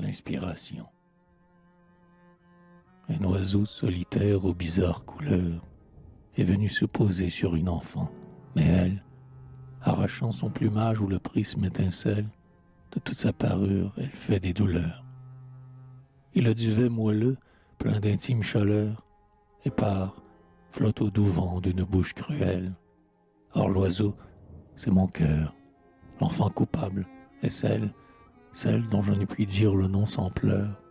inspiration. Un oiseau solitaire aux bizarres couleurs est venu se poser sur une enfant, mais elle, arrachant son plumage où le prisme étincelle, de toute sa parure, elle fait des douleurs. Et le duvet moelleux, plein d'intime chaleur, épars, flotte au doux vent d'une bouche cruelle. Or l'oiseau, c'est mon cœur, l'enfant coupable, est celle dont je ne puis dire le nom sans pleurs.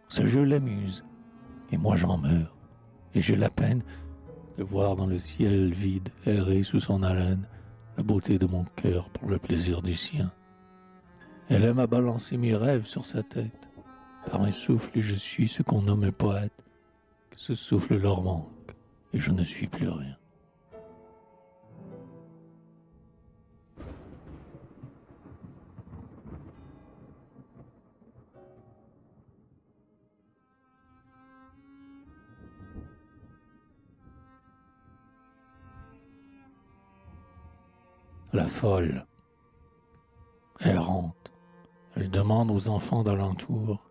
Ce jeu l'amuse, et moi j'en meurs, et j'ai la peine de voir dans le ciel vide errer sous son haleine la beauté de mon cœur pour le plaisir du sien. Elle aime à balancer mes rêves sur sa tête. Par un souffle, je suis ce qu'on nomme un poète, que ce souffle leur manque, et je ne suis plus rien. La folle, errante, elle demande aux enfants d'alentour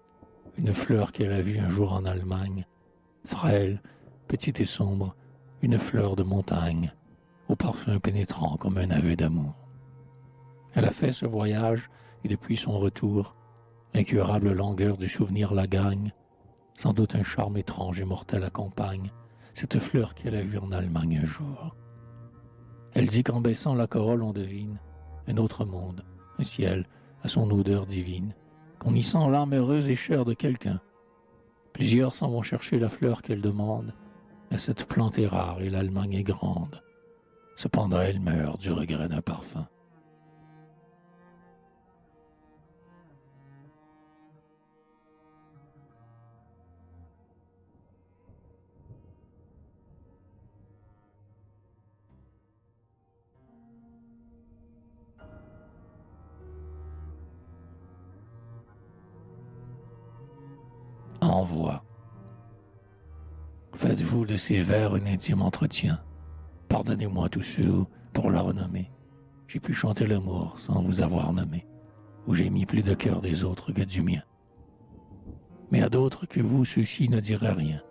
une fleur qu'elle a vue un jour en Allemagne, frêle, petite et sombre, une fleur de montagne, au parfum pénétrant comme un aveu d'amour. Elle a fait ce voyage et depuis son retour, l'incurable langueur du souvenir la gagne, sans doute un charme étrange et mortel accompagne cette fleur qu'elle a vue en Allemagne un jour. Elle dit qu'en baissant la corolle on devine un autre monde, un ciel à son odeur divine, qu'on y sent l'âme heureuse et chère de quelqu'un. Plusieurs s'en vont chercher la fleur qu'elle demande, mais cette plante est rare et l'Allemagne est grande. Cependant elle meurt du regret d'un parfum. Envoi. Faites-vous de ces vers un intime entretien. Pardonnez-moi tous ceux pour la renommer. J'ai pu chanter l'amour sans vous avoir nommé, où j'ai mis plus de cœur des autres que du mien. Mais à d'autres que vous, ceux-ci ne diraient rien.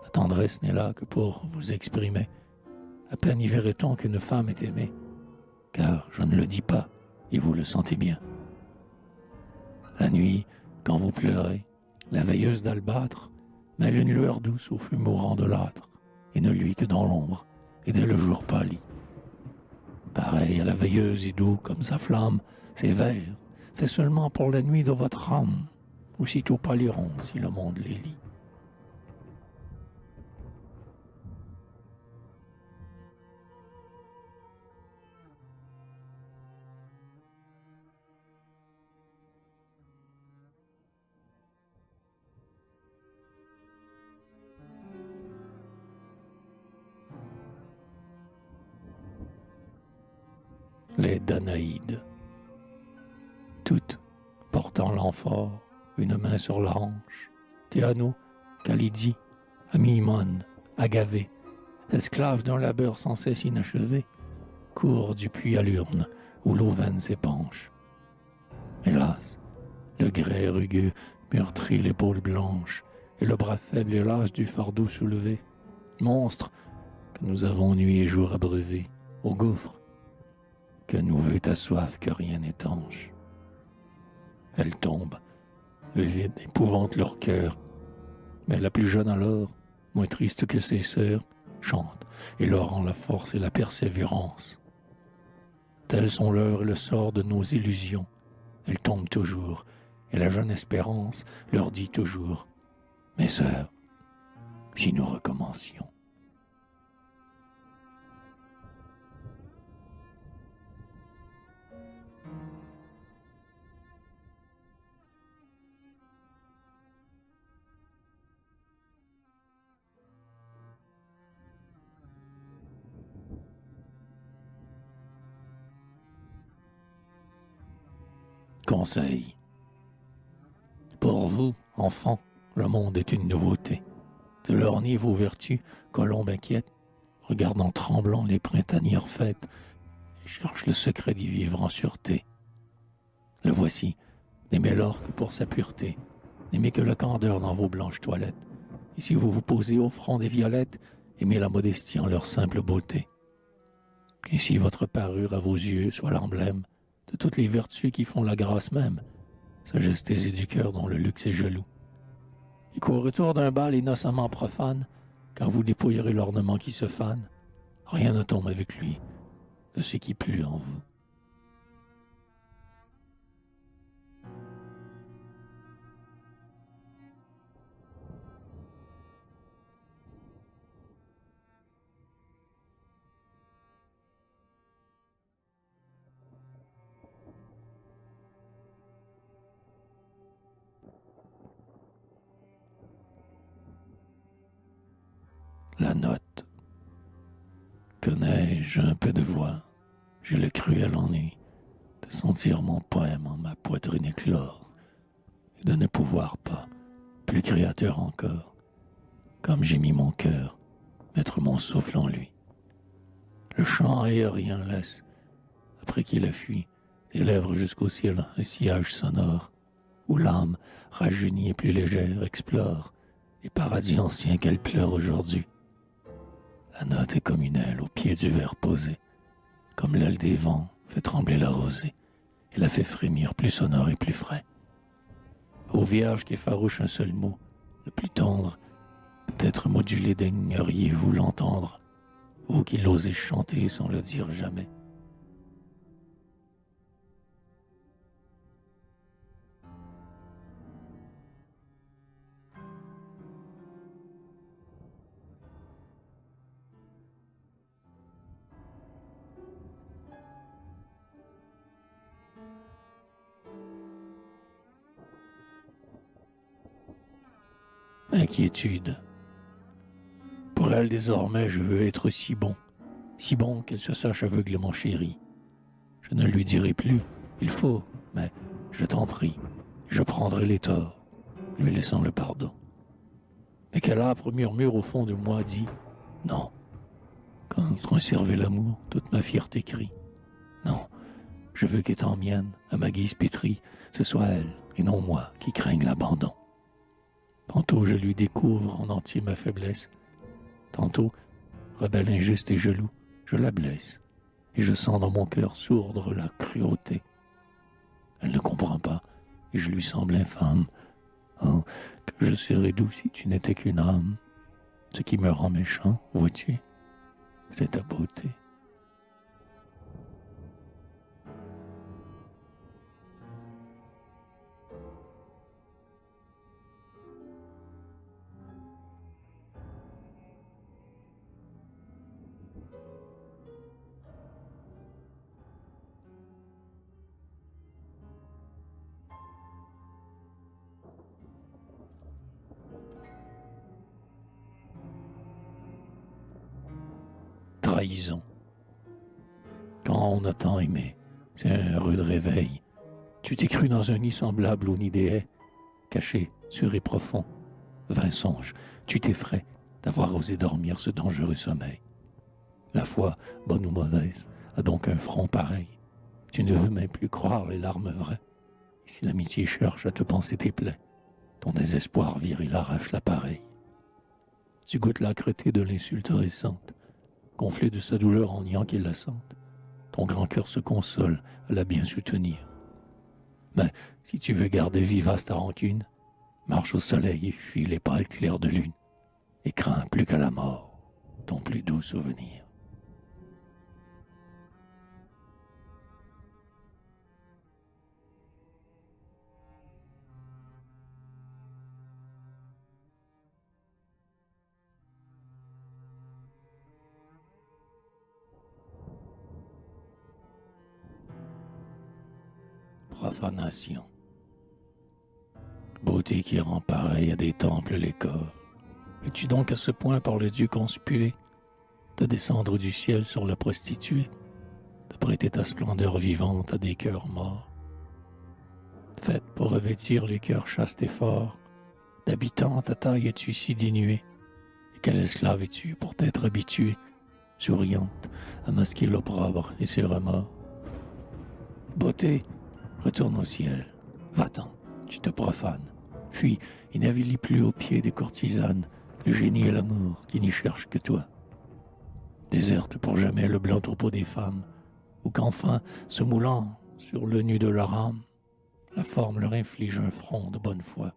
La tendresse n'est là que pour vous exprimer. À peine y verrait-on qu'une femme est aimée, car je ne le dis pas, et vous le sentez bien. La nuit, quand vous pleurez, la veilleuse d'albâtre mêle une lueur douce au feu mourant de l'âtre, et ne luit que dans l'ombre, et dès le jour pâlit. Pareil à la veilleuse et doux comme sa flamme, ses vers, faits seulement pour la nuit de votre âme, aussitôt pâliront si le monde les lit. Les Danaïdes, toutes portant l'amphore, une main sur la hanche, Théano, Calydie, Amymone, Agavée, esclaves d'un labeur sans cesse inachevé, courent du puits à l'urne où l'Auvergne s'épanche. Hélas, le grès rugueux meurtrit l'épaule blanche et le bras faible et lâche du fardeau soulevé. Monstre que nous avons nuit et jour abreuvé, au gouffre que nous veut ta soif que rien n'étanche. Elles tombent, le vide épouvante leur cœur, mais la plus jeune alors, moins triste que ses sœurs, chante et leur rend la force et la persévérance. Tels sont l'œuvre et le sort de nos illusions. Elles tombent toujours, et la jeune espérance leur dit toujours « Mes sœurs, si nous recommencions ». Conseil. Pour vous, enfants, le monde est une nouveauté. De lorgner vos vertus, colombes inquiètes, regardant tremblant les printanières fêtes, cherche le secret d'y vivre en sûreté. Le voici, N'aimez l'or que pour sa pureté, n'aimez que la candeur dans vos blanches toilettes. Et si vous vous posez au front des violettes, aimez la modestie en leur simple beauté. Et si votre parure à vos yeux soit l'emblème de toutes les vertus qui font la grâce même, sagesse taisée du cœur dont le luxe est jaloux. Et qu'au retour d'un bal innocemment profane, quand vous dépouillerez l'ornement qui se fane, rien ne tombe avec lui de ce qui plut en vous. La note. Connais-je un peu de voix, j'ai le cruel ennui de sentir mon poème en ma poitrine éclore et de ne pouvoir pas, plus créateur encore, comme j'ai mis mon cœur, mettre mon souffle en lui. Le chant aérien laisse, après qu'il a fui, des lèvres jusqu'au ciel un sillage sonore, où l'âme, rajeunie et plus légère, explore les paradis anciens qu'elle pleure aujourd'hui. La note est comme une aile au pied du verre posé, comme l'aile des vents fait trembler la rosée et la fait frémir plus sonore et plus frais. Ô vierge qui effarouche un seul mot, le plus tendre, peut-être modulé daigneriez-vous l'entendre, vous qui l'osez chanter sans le dire jamais. Inquiétude. Pour elle, désormais, je veux être si bon qu'elle se sache aveuglément chérie. Je ne lui dirai plus, il faut, mais je t'en prie, je prendrai les torts, lui laissant le pardon. Mais quel âpre murmure au fond de moi dit « Non ». Quand conserver l'amour, toute ma fierté crie « Non, je veux qu'étant mienne, à ma guise pétrie, ce soit elle, et non moi, qui craigne l'abandon. » Tantôt je lui découvre en entier ma faiblesse, tantôt, rebelle injuste et jaloux, je la blesse, et je sens dans mon cœur sourdre la cruauté. Elle ne comprend pas, et je lui semble infâme. Oh, que je serais doux si tu n'étais qu'une âme. Ce qui me rend méchant, vois-tu, c'est ta beauté. Trahison. Quand on a tant aimé, c'est un rude réveil. Tu t'es cru dans un nid semblable au nid des haies, caché, sûr et profond. Vain songe, tu t'effraies d'avoir osé dormir ce dangereux sommeil. La foi, bonne ou mauvaise, a donc un front pareil. Tu ne veux même plus croire les larmes vraies. Et si l'amitié cherche à te panser tes plaies, ton désespoir viril arrache l'appareil. Tu goûtes l'âcreté de l'insulte récente, gonflé de sa douleur en niant qu'il la sente. Ton grand cœur se console à la bien soutenir. Mais si tu veux garder vivace ta rancune, marche au soleil et fuis les pâles clairs de lune, et crains plus qu'à la mort ton plus doux souvenir. Profanation. Beauté qui rend pareil à des temples les corps. Es-tu donc à ce point par le Dieu conspué de descendre du ciel sur la prostituée, de prêter ta splendeur vivante à des cœurs morts? Faite pour revêtir les cœurs chastes et forts, d'habitants ta taille es-tu si dénuée, et quel esclave es-tu pour t'être habitué, souriante, à masquer l'opprobre et ses remords? Beauté, retourne au ciel, va-t'en. tu te profanes. Puis, il n'avilit plus aux pieds des courtisanes le génie et l'amour qui n'y cherchent que toi. Déserte pour jamais le blanc troupeau des femmes, ou qu'enfin, se moulant sur le nu de leur âme, la forme leur inflige un front de bonne foi.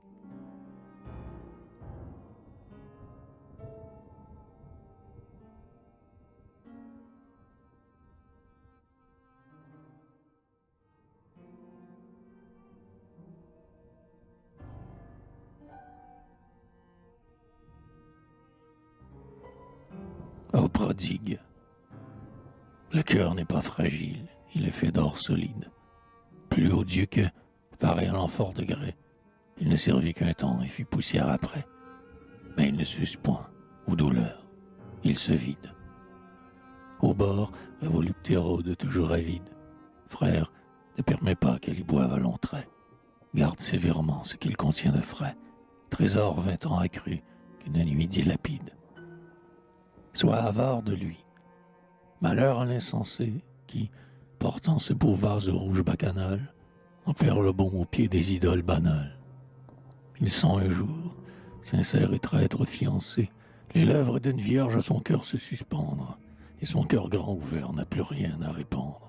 Ô prodigue, le cœur n'est pas fragile, il est fait d'or solide. Plus odieux que, pareil à l'enfort de grès, il ne servit qu'un temps et fut poussière après. Mais il ne s'use point, aux douleurs, il se vide. Au bord, la volupté rôde toujours avide. Frère, ne permets pas qu'elle y boive à longs traits. Garde sévèrement ce qu'il contient de frais, trésor 20 ans accru qu'une nuit dilapide. Sois avare de lui. Malheur à l'insensé qui, portant ce beau vase rouge bacchanal, en perd le bon au pied des idoles banales. Il sent un jour, sincère et traître fiancé, les lèvres d'une vierge à son cœur se suspendre, et son cœur grand ouvert n'a plus rien à répandre.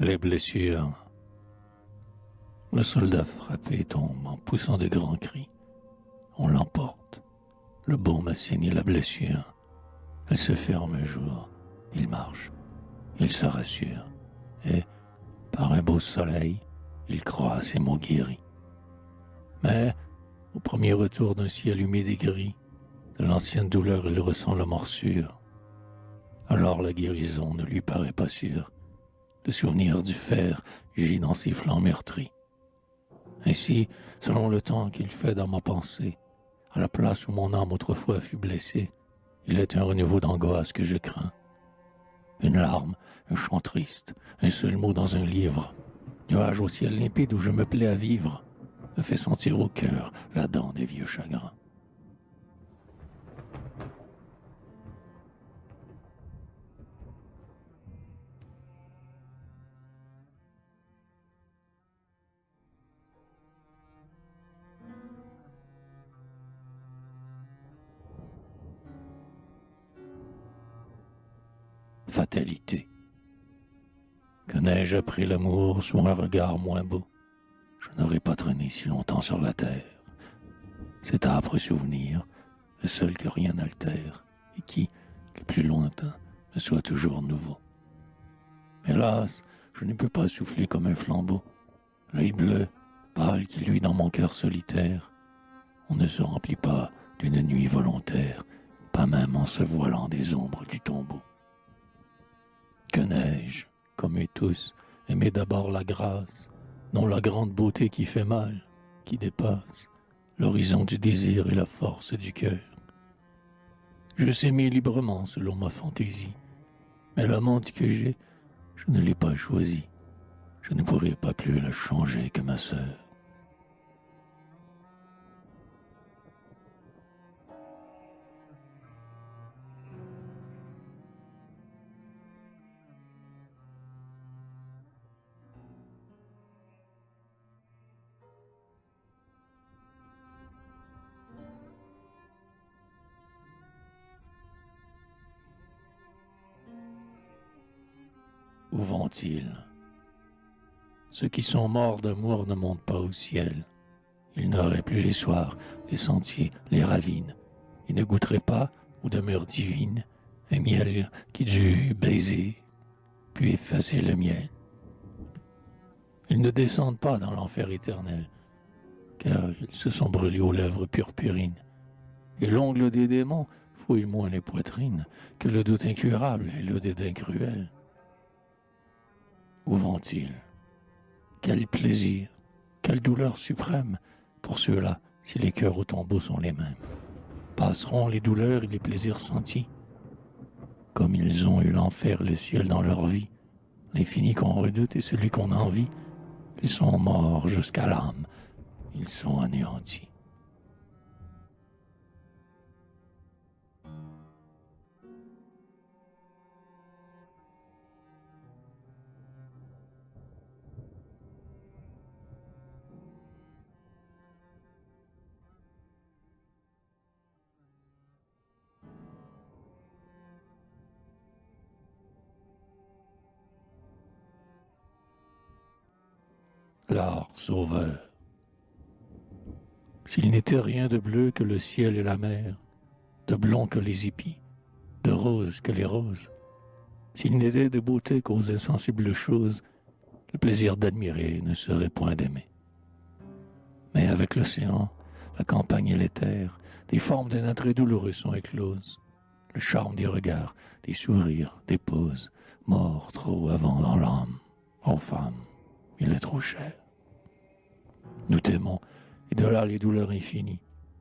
Les blessures. Le soldat frappé tombe en poussant de grands cris. On l'emporte. Le baume a saigné la blessure. Elle se ferme un jour. Il marche. Il se rassure. Et, par un beau soleil, il croit à ses maux guéris. Mais, au premier retour d'un ciel humide et gris, de l'ancienne douleur il ressent la morsure. Alors la guérison ne lui paraît pas sûre. Le souvenir du fer gît dans ses flancs meurtris. Ainsi, selon le temps qu'il fait dans ma pensée, à la place où mon âme autrefois fut blessée, il est un renouveau d'angoisse que je crains. Une larme, un chant triste, un seul mot dans un livre, nuage au ciel limpide où je me plais à vivre, me fait sentir au cœur la dent des vieux chagrins. Fatalité. Que n'ai-je appris l'amour sous un regard moins beau? Je n'aurais pas traîné si longtemps sur la terre. Cet âpre souvenir, le seul que rien n'altère, et qui, le plus lointain, me soit toujours nouveau. Hélas, je ne peux pas souffler comme un flambeau. L'œil bleu, pâle qui luit dans mon cœur solitaire. On ne se remplit pas d'une nuit volontaire, pas même en se voilant des ombres du tombeau. Que n'ai-je, comme eux tous, aimé d'abord la grâce, non la grande beauté qui fait mal, qui dépasse l'horizon du désir et la force du cœur. Je s'aimais librement selon ma fantaisie, mais l'amante que j'ai, je ne l'ai pas choisie. Je ne pourrai pas plus la changer que ma sœur. Où vont-ils? Ceux qui sont morts d'amour ne montent pas au ciel. Ils n'auraient plus les soirs, les sentiers, les ravines. Ils ne goûteraient pas, aux demeures divines, un miel qui dut baiser, puis effacer le miel. Ils ne descendent pas dans l'enfer éternel, car ils se sont brûlés aux lèvres purpurines. Et l'ongle des démons fouille moins les poitrines que le doute incurable et le dédain cruel. Où vont-ils? Quel plaisir, quelle douleur suprême pour ceux-là, si les cœurs au tombeau sont les mêmes. Passeront les douleurs et les plaisirs sentis. comme ils ont eu l'enfer et le ciel dans leur vie, l'infini qu'on redoute et celui qu'on envie, ils sont morts jusqu'à l'âme, ils sont anéantis. L'art sauveur. S'il n'était rien de bleu que le ciel et la mer, de blond que les épis, de rose que les roses, s'il n'était de beauté qu'aux insensibles choses, le plaisir d'admirer ne serait point d'aimer. Mais avec l'océan, la campagne et les terres, des formes d'un attrait douloureux sont écloses. Le charme des regards, des sourires, des poses, morts trop avant dans l'âme. Ô femme, il est trop cher. Nous t'aimons, et de là les douleurs infinies.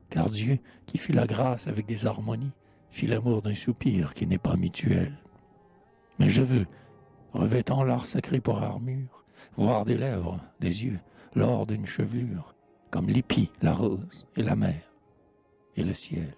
Car Dieu, qui fit la grâce avec des harmonies, fit l'amour d'un soupir qui n'est pas mutuel. Mais je veux, revêtant l'art sacré pour armure, voir des lèvres, des yeux, l'or d'une chevelure, comme l'épi, la rose et la mer et le ciel.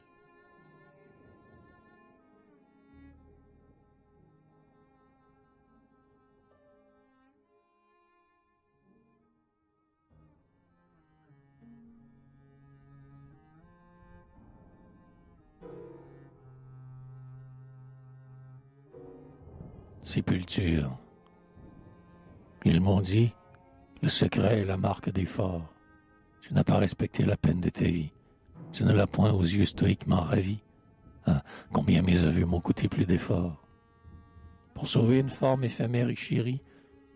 Sépulture. Ils m'ont dit, le secret est la marque des forts. Tu n'as pas respecté la peine de ta vie. Tu ne l'as point aux yeux stoïquement ravis. Ah, combien mes aveux m'ont coûté plus d'efforts. Pour sauver une forme éphémère et chérie,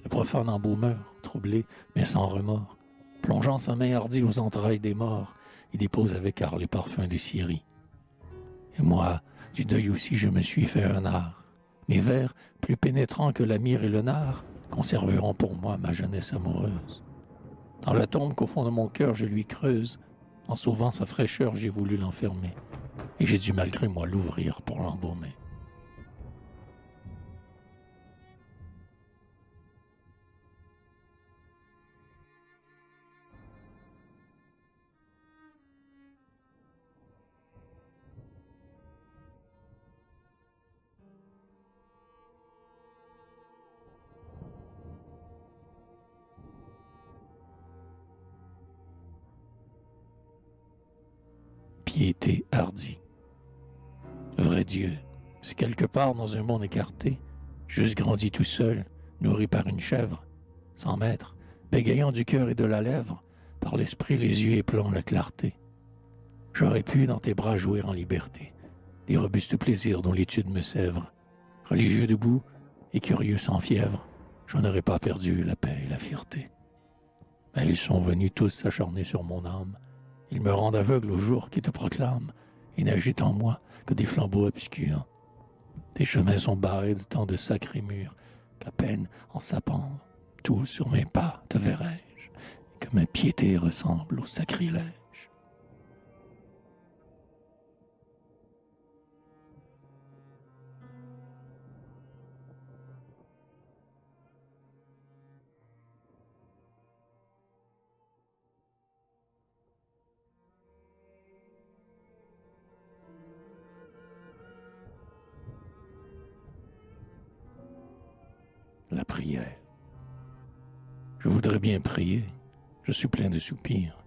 le profane embaumeur, troublé, mais sans remords, plongeant sa main hardie aux entrailles des morts, il dépose avec art les parfums des scieries. Et moi, du deuil aussi, je me suis fait un art. Mes vers, plus pénétrants que la myrrhe et le nard, conserveront pour moi ma jeunesse amoureuse. Dans la tombe qu'au fond de mon cœur je lui creuse, en sauvant sa fraîcheur, j'ai voulu l'enfermer, et j'ai dû malgré moi l'ouvrir pour l'embaumer. Piété hardie. Vrai Dieu, si quelque part dans un monde écarté, j'eusse grandi tout seul, nourri par une chèvre, sans maître, bégayant du cœur et de la lèvre, par l'esprit les yeux éplons la clarté, j'aurais pu dans tes bras jouer en liberté, des robustes plaisirs dont l'étude me sèvre, religieux debout et curieux sans fièvre, je n'aurais pas perdu la paix et la fierté. Mais ils sont venus tous s'acharner sur mon âme, ils me rendent aveugle au jour qui te proclame, et n'agitent en moi que des flambeaux obscurs. Tes chemins sont barrés de tant de sacrés murs, qu'à peine en sapant tout sur mes pas te verrai-je, et que ma piété ressemble au sacrilège. La prière. Je voudrais bien prier, je suis plein de soupirs.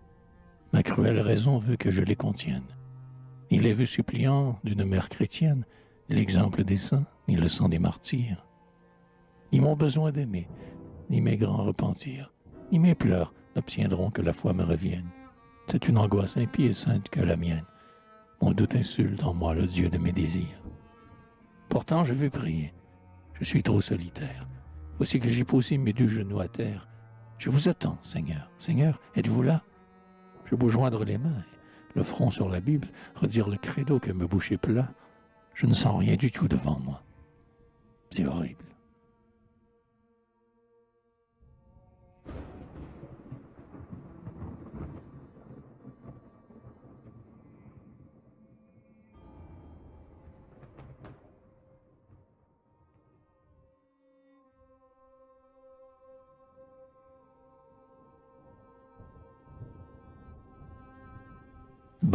Ma cruelle raison veut que je les contienne. Ni les vœux suppliants d'une mère chrétienne, ni l'exemple des saints, ni le sang des martyrs, ni mon besoin d'aimer, ni mes grands repentirs, ni mes pleurs n'obtiendront que la foi me revienne. C'est une angoisse impie et sainte que la mienne. Mon doute insulte en moi le Dieu de mes désirs. Pourtant je veux prier, je suis trop solitaire. Voici que j'ai posé mes deux genoux à terre. Je vous attends, Seigneur. Seigneur, êtes-vous là? Je veux joindre les mains, le front sur la Bible, redire le credo que me bouche est plat. Je ne sens rien du tout devant moi. C'est horrible.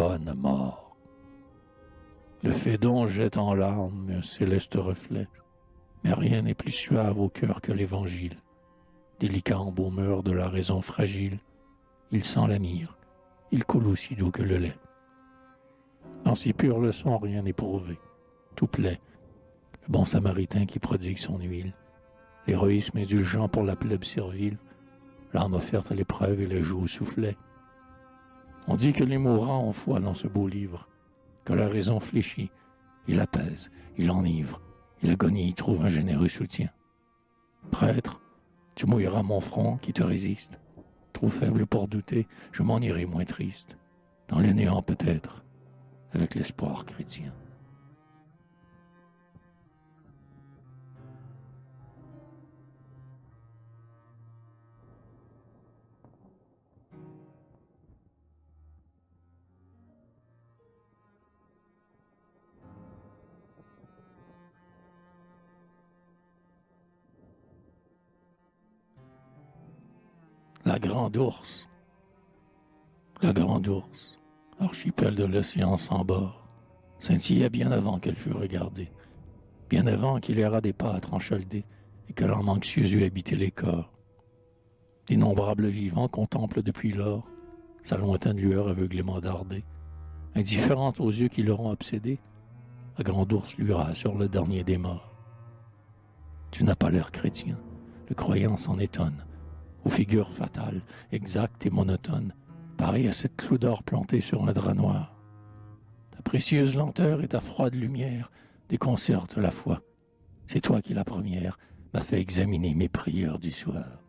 bonne mort. Le Phédon jette en larmes un céleste reflet, mais rien n'est plus suave au cœur que l'Évangile. Délicat embaumeur de la raison fragile, il sent la myrrhe, il coule aussi doux que le lait. Dans si pure leçon, rien n'est prouvé, tout plaît. Le bon samaritain qui prodigue son huile, l'héroïsme indulgent pour la plèbe servile, l'âme offerte à l'épreuve et le joug au soufflet. On dit que les mourants ont foi dans ce beau livre, que la raison fléchit, il apaise, il enivre, et l'agonie y trouve un généreux soutien. Prêtre, tu mouilleras mon front qui te résiste. Trop faible pour douter, je m'en irai moins triste, dans le néant peut-être, avec l'espoir chrétien. La Grande Ourse. La Grande Ourse, archipel de l'océan sans bord, scintillait bien avant qu'elle fût regardée, bien avant qu'il errât des pâtres enchaldés et que l'âme anxieuse eût habité les corps. D'innombrables vivants contemplent depuis lors sa lointaine lueur aveuglément dardée. Indifférente aux yeux qui l'auront obsédée, la Grande Ourse luira sur le dernier des morts. Tu n'as pas l'air chrétien, le croyant s'en étonne, aux figures fatales, exactes et monotones, pareilles à cette clou d'or plantée sur un drap noir. Ta précieuse lenteur et ta froide lumière déconcertent la foi. C'est toi qui, la première, m'as fait examiner mes prières du soir.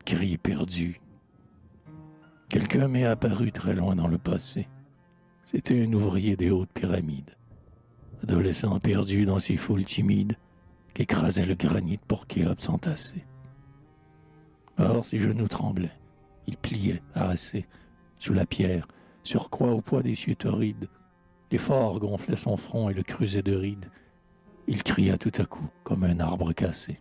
Cri perdu. Quelqu'un m'est apparu très loin dans le passé. C'était un ouvrier des hautes pyramides, adolescent perdu dans ces foules timides qu'écrasait le granit pour Khéops s'entasser. Or, ses genoux tremblaient, il pliait, harassé, sous la pierre, surcroît au poids des cieux torrides. L'effort gonflait son front et le creusait de rides. Il cria tout à coup, comme un arbre cassé.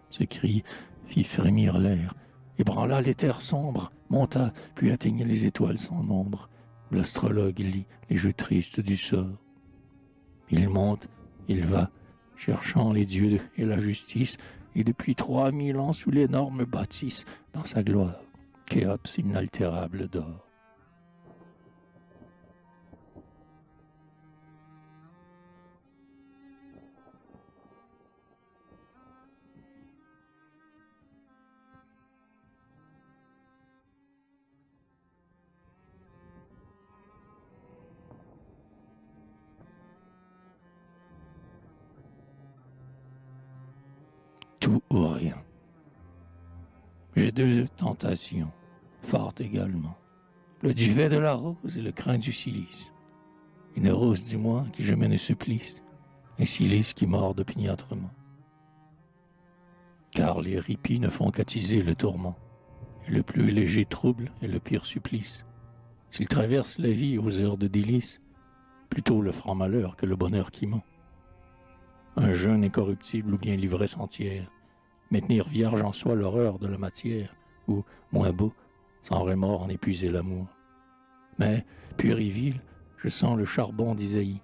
Ce cri fit frémir l'air, ébranla les terres sombres, monta, puis atteignait les étoiles sans nombre, où l'astrologue lit les jeux tristes du sort. Il monte, il va, cherchant les dieux et la justice, et depuis 3000 ans sous l'énorme bâtisse, dans sa gloire, Khéops inaltérable dort. Tout ou rien. J'ai deux tentations, fortes également. Le duvet de la rose et le crin du cilice. Une rose du moins qui je mène supplice, un cilice qui mord opiniâtrement. Car les ripis ne font qu'attiser le tourment, et le plus léger trouble est le pire supplice. S'il traverse la vie aux heures de délice, plutôt le franc malheur que le bonheur qui ment. Un jeûne incorruptible ou bien l'ivresse entière, maintenir vierge en soi l'horreur de la matière, ou, moins beau, sans remords en épuiser l'amour. Mais, pur et vil, je sens le charbon d'Isaïe,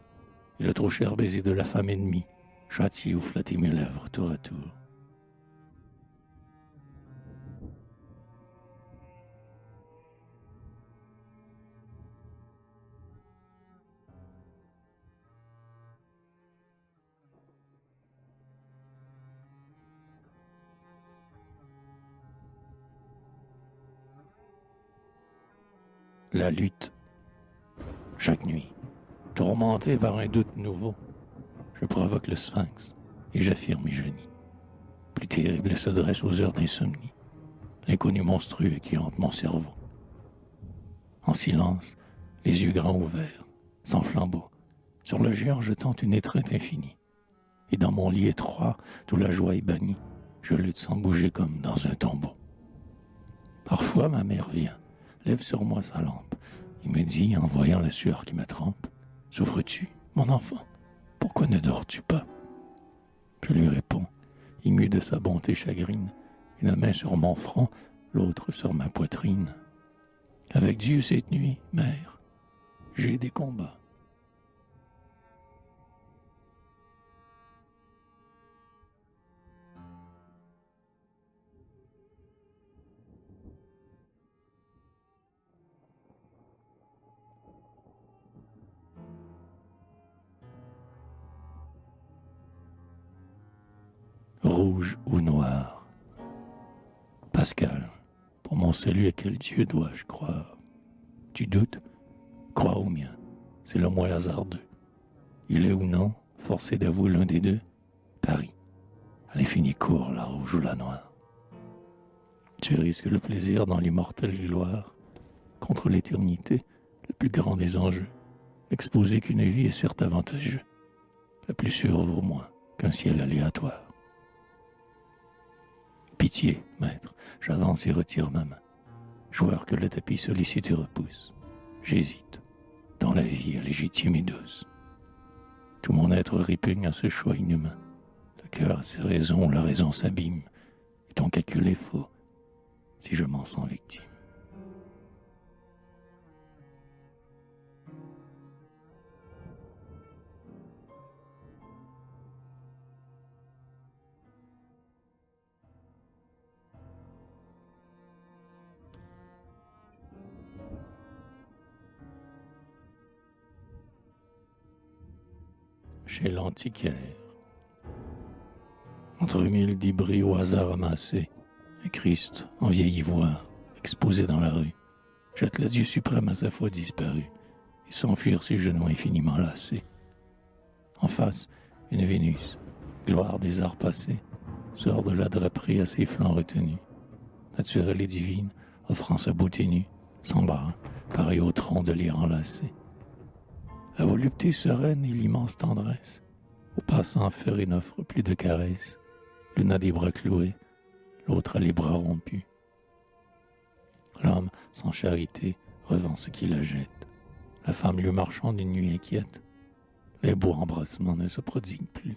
et le trop cher baiser de la femme ennemie, châtier ou flatter mes lèvres tour à tour. La lutte. Chaque nuit, tourmenté par un doute nouveau, je provoque le sphinx et j'affirme mes génies. Plus terrible se dresse aux heures d'insomnie, l'inconnu monstrueux qui hante mon cerveau. En silence, les yeux grands ouverts, sans flambeau, sur le géant je tente une étreinte infinie. Et dans mon lit étroit, d'où la joie est bannie, je lutte sans bouger comme dans un tombeau. Parfois, ma mère vient, lève sur moi sa lampe, et me dit, en voyant la sueur qui me trempe, « Souffres-tu, mon enfant? Pourquoi ne dors-tu pas ?» Je lui réponds, ému de sa bonté chagrine, une main sur mon front, l'autre sur ma poitrine. « Avec Dieu cette nuit, mère, j'ai des combats. » Rouge ou noir. Pascal, pour mon salut, à quel Dieu dois-je croire? Tu doutes? Crois au mien, c'est le moins hasardeux. Il est ou non, forcé d'avouer l'un des deux, Paris, à l'infini court, la rouge ou la noire. Tu risques le plaisir dans l'immortelle gloire, contre l'éternité, le plus grand des enjeux. Exposer qu'une vie est certes avantageux, la plus sûre vaut moins qu'un ciel aléatoire. Pitié, maître, j'avance et retire ma main. Joueur que le tapis sollicite et repousse. J'hésite, tant la vie est légitime et douce. Tout mon être répugne à ce choix inhumain. Le cœur a ses raisons, la raison s'abîme. Et ton calcul est faux, si je m'en sens victime. Chez l'antiquaire. Entre mille débris au hasard amassés, un Christ en vieil ivoire, exposé dans la rue, jette l'adieu suprême à sa foi disparue, et s'enfuir ses genoux infiniment lassés. En face, une Vénus, gloire des arts passés, sort de la draperie à ses flancs retenus, naturelle et divine, offrant sa beauté nue, sans bras, pareil au tronc de lyre enlacé. La volupté sereine et l'immense tendresse, au passant faire et n'offre plus de caresses. L'une a des bras cloués, l'autre a les bras rompus. L'homme, sans charité, revend ce qui la jette. La femme lui marchande une nuit inquiète. Les beaux embrassements ne se prodiguent plus.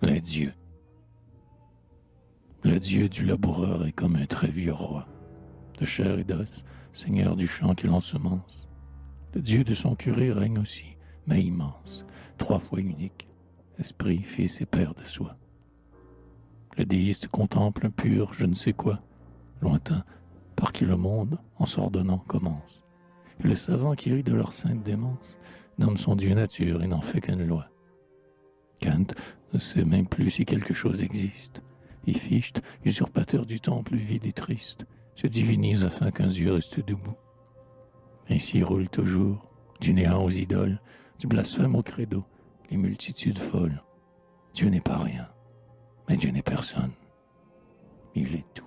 Les dieux. Le dieu du laboureur est comme un très vieux roi, de chair et d'os, seigneur du champ qu'il ensemence. Le dieu de son curé règne aussi, mais immense, 3 fois unique, esprit, fils et père de soi. Le déiste contemple un pur je ne sais quoi, lointain, par qui le monde, en s'ordonnant, commence. Et le savant qui rit de leur sainte démence nomme son Dieu nature et n'en fait qu'une loi. Kant ne sait même plus si quelque chose existe. Et Fichte, usurpateur du temple vide et triste, se divinise afin qu'un Dieu reste debout. Ainsi roulent toujours, du néant aux idoles, du blasphème au credo, les multitudes folles. Dieu n'est pas rien, mais Dieu n'est personne. Il est tout.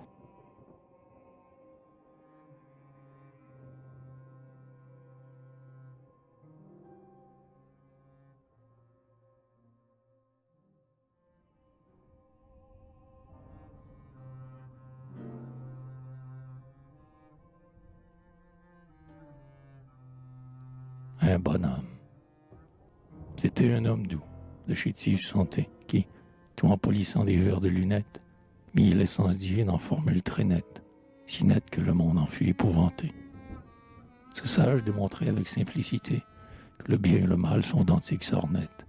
Un bonhomme. C'était un homme doux, de chétive santé, qui, tout en polissant des verres de lunettes, mit l'essence divine en formule très nette, si nette que le monde en fut épouvanté. Ce sage démontrait avec simplicité que le bien et le mal sont d'antiques sornettes,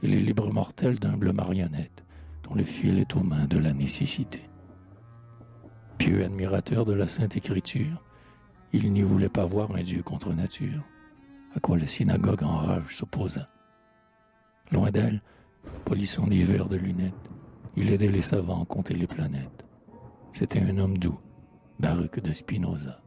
et les libres mortels d'humbles marionnettes, dont le fil est aux mains de la nécessité. Pieux admirateur de la Sainte Écriture, il n'y voulait pas voir un Dieu contre nature, à quoi la synagogue en rage s'opposa. Loin d'elle, polissant des verres de lunettes, il aidait les savants à compter les planètes. C'était un homme doux, Baruch de Spinoza.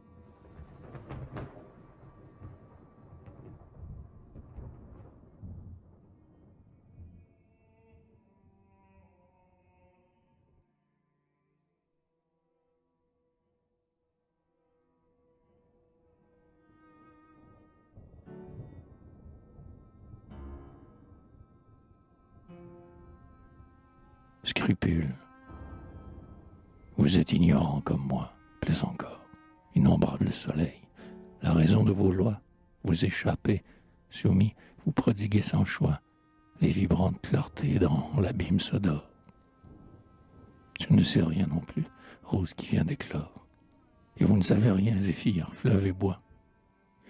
scrupules. Vous êtes ignorant comme moi, plus encore, innombrable soleil. La raison de vos lois, vous échappez, soumis, vous prodiguez sans choix les vibrantes clartés dans l'abîme s'odore. Tu ne sais rien non plus, rose qui vient d'éclore. Et vous ne savez rien, Zéphyr, fleuve et bois.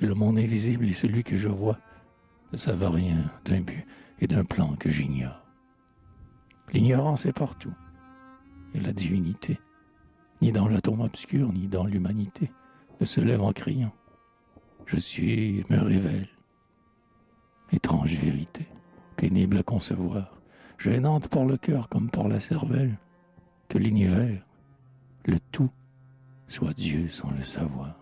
Et le monde invisible est celui que je vois, ne savent rien d'un but et d'un plan que j'ignore. L'ignorance est partout, et la divinité, ni dans l'atome obscur, ni dans l'humanité, ne se lève en criant. Je suis et me révèle. Étrange vérité, pénible à concevoir, gênante pour le cœur comme pour la cervelle, que l'univers, le tout, soit Dieu sans le savoir.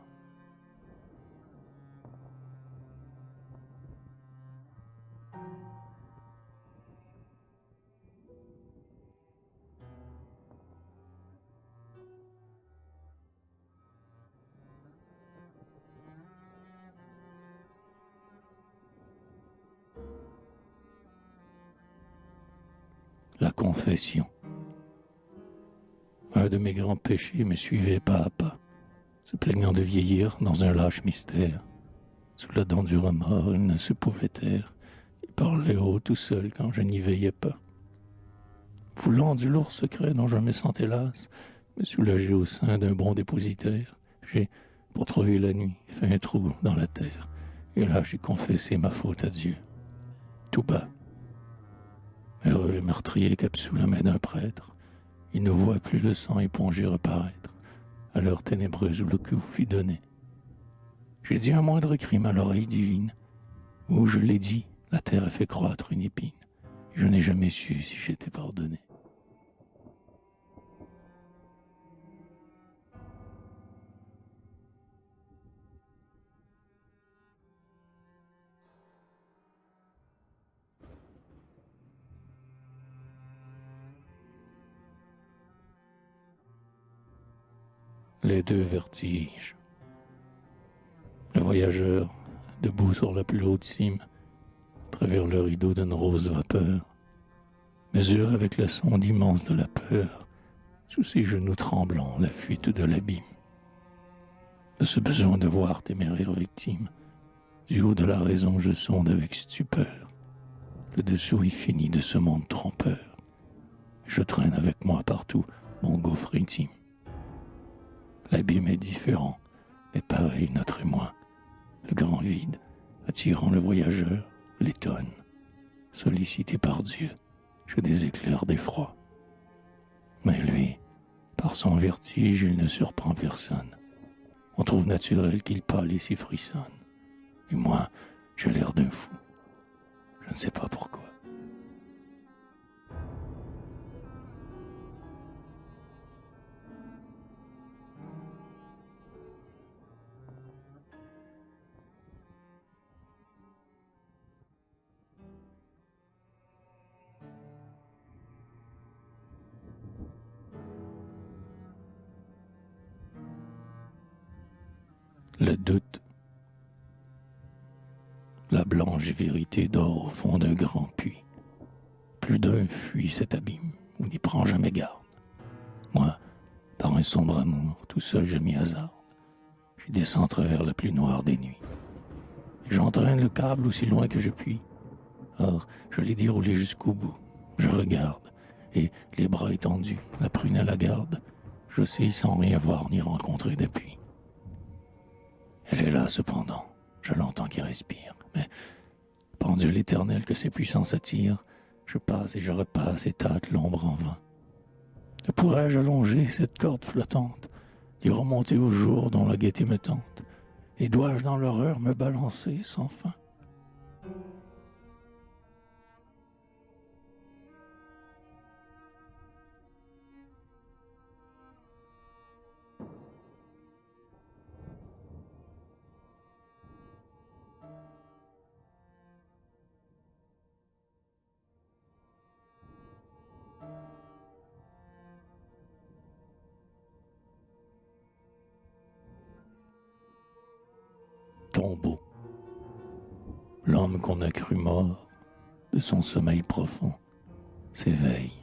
La confession. Un de mes grands péchés me suivait pas à pas, se plaignant de vieillir dans un lâche mystère. Sous la dent du remords, il ne se pouvait taire, et parlait haut tout seul quand je n'y veillais pas. Voulant du lourd secret dont je me sentais las, me soulager au sein d'un bon dépositaire, j'ai, pour trouver la nuit, fait un trou dans la terre, et là j'ai confessé ma faute à Dieu. Tout bas. Heureux le meurtrier cap sous la main d'un prêtre, il ne voit plus le sang épongé reparaître, à l'heure ténébreuse où le coup fut donné. J'ai dit un moindre crime à l'oreille divine, où je l'ai dit, la terre a fait croître une épine, et je n'ai jamais su si j'étais pardonné. Les deux vertiges. Le voyageur, debout sur la plus haute cime, à travers le rideau d'une rose vapeur, mesure avec la sonde immense de la peur, sous ses genoux tremblants, la fuite de l'abîme. De ce besoin de voir téméraire victime, du haut de la raison je sonde avec stupeur le dessous infini de ce monde trompeur. Je traîne avec moi partout mon gouffre intime. L'abîme est différent, mais pareil notre émoi. Le grand vide, attirant le voyageur, l'étonne. Sollicité par Dieu, je des éclairs d'effroi. Mais lui, par son vertige, il ne surprend personne. On trouve naturel qu'il pâlisse et frissonne. Et moi, j'ai l'air d'un fou. Je ne sais pas pourquoi. Le doute. La blanche vérité dort au fond d'un grand puits. Plus d'un fuit cet abîme où n'y prend jamais garde. Moi, par un sombre amour, tout seul je m'y hasarde. Je descends à travers la plus noire des nuits. Et j'entraîne le câble aussi loin que je puis. Or, je l'ai déroulé jusqu'au bout. Je regarde, et les bras étendus, la prunelle à la garde, je sais sans rien voir ni rencontrer depuis. Elle est là cependant, je l'entends qui respire, mais pendule éternel que ses puissances attirent, je passe et je repasse et tâte l'ombre en vain. Ne pourrais-je allonger cette corde flottante, y remonter au jour dont la gaieté me tente, et dois-je dans l'horreur me balancer sans fin? Tombeau. L'homme qu'on a cru mort, de son sommeil profond, s'éveille.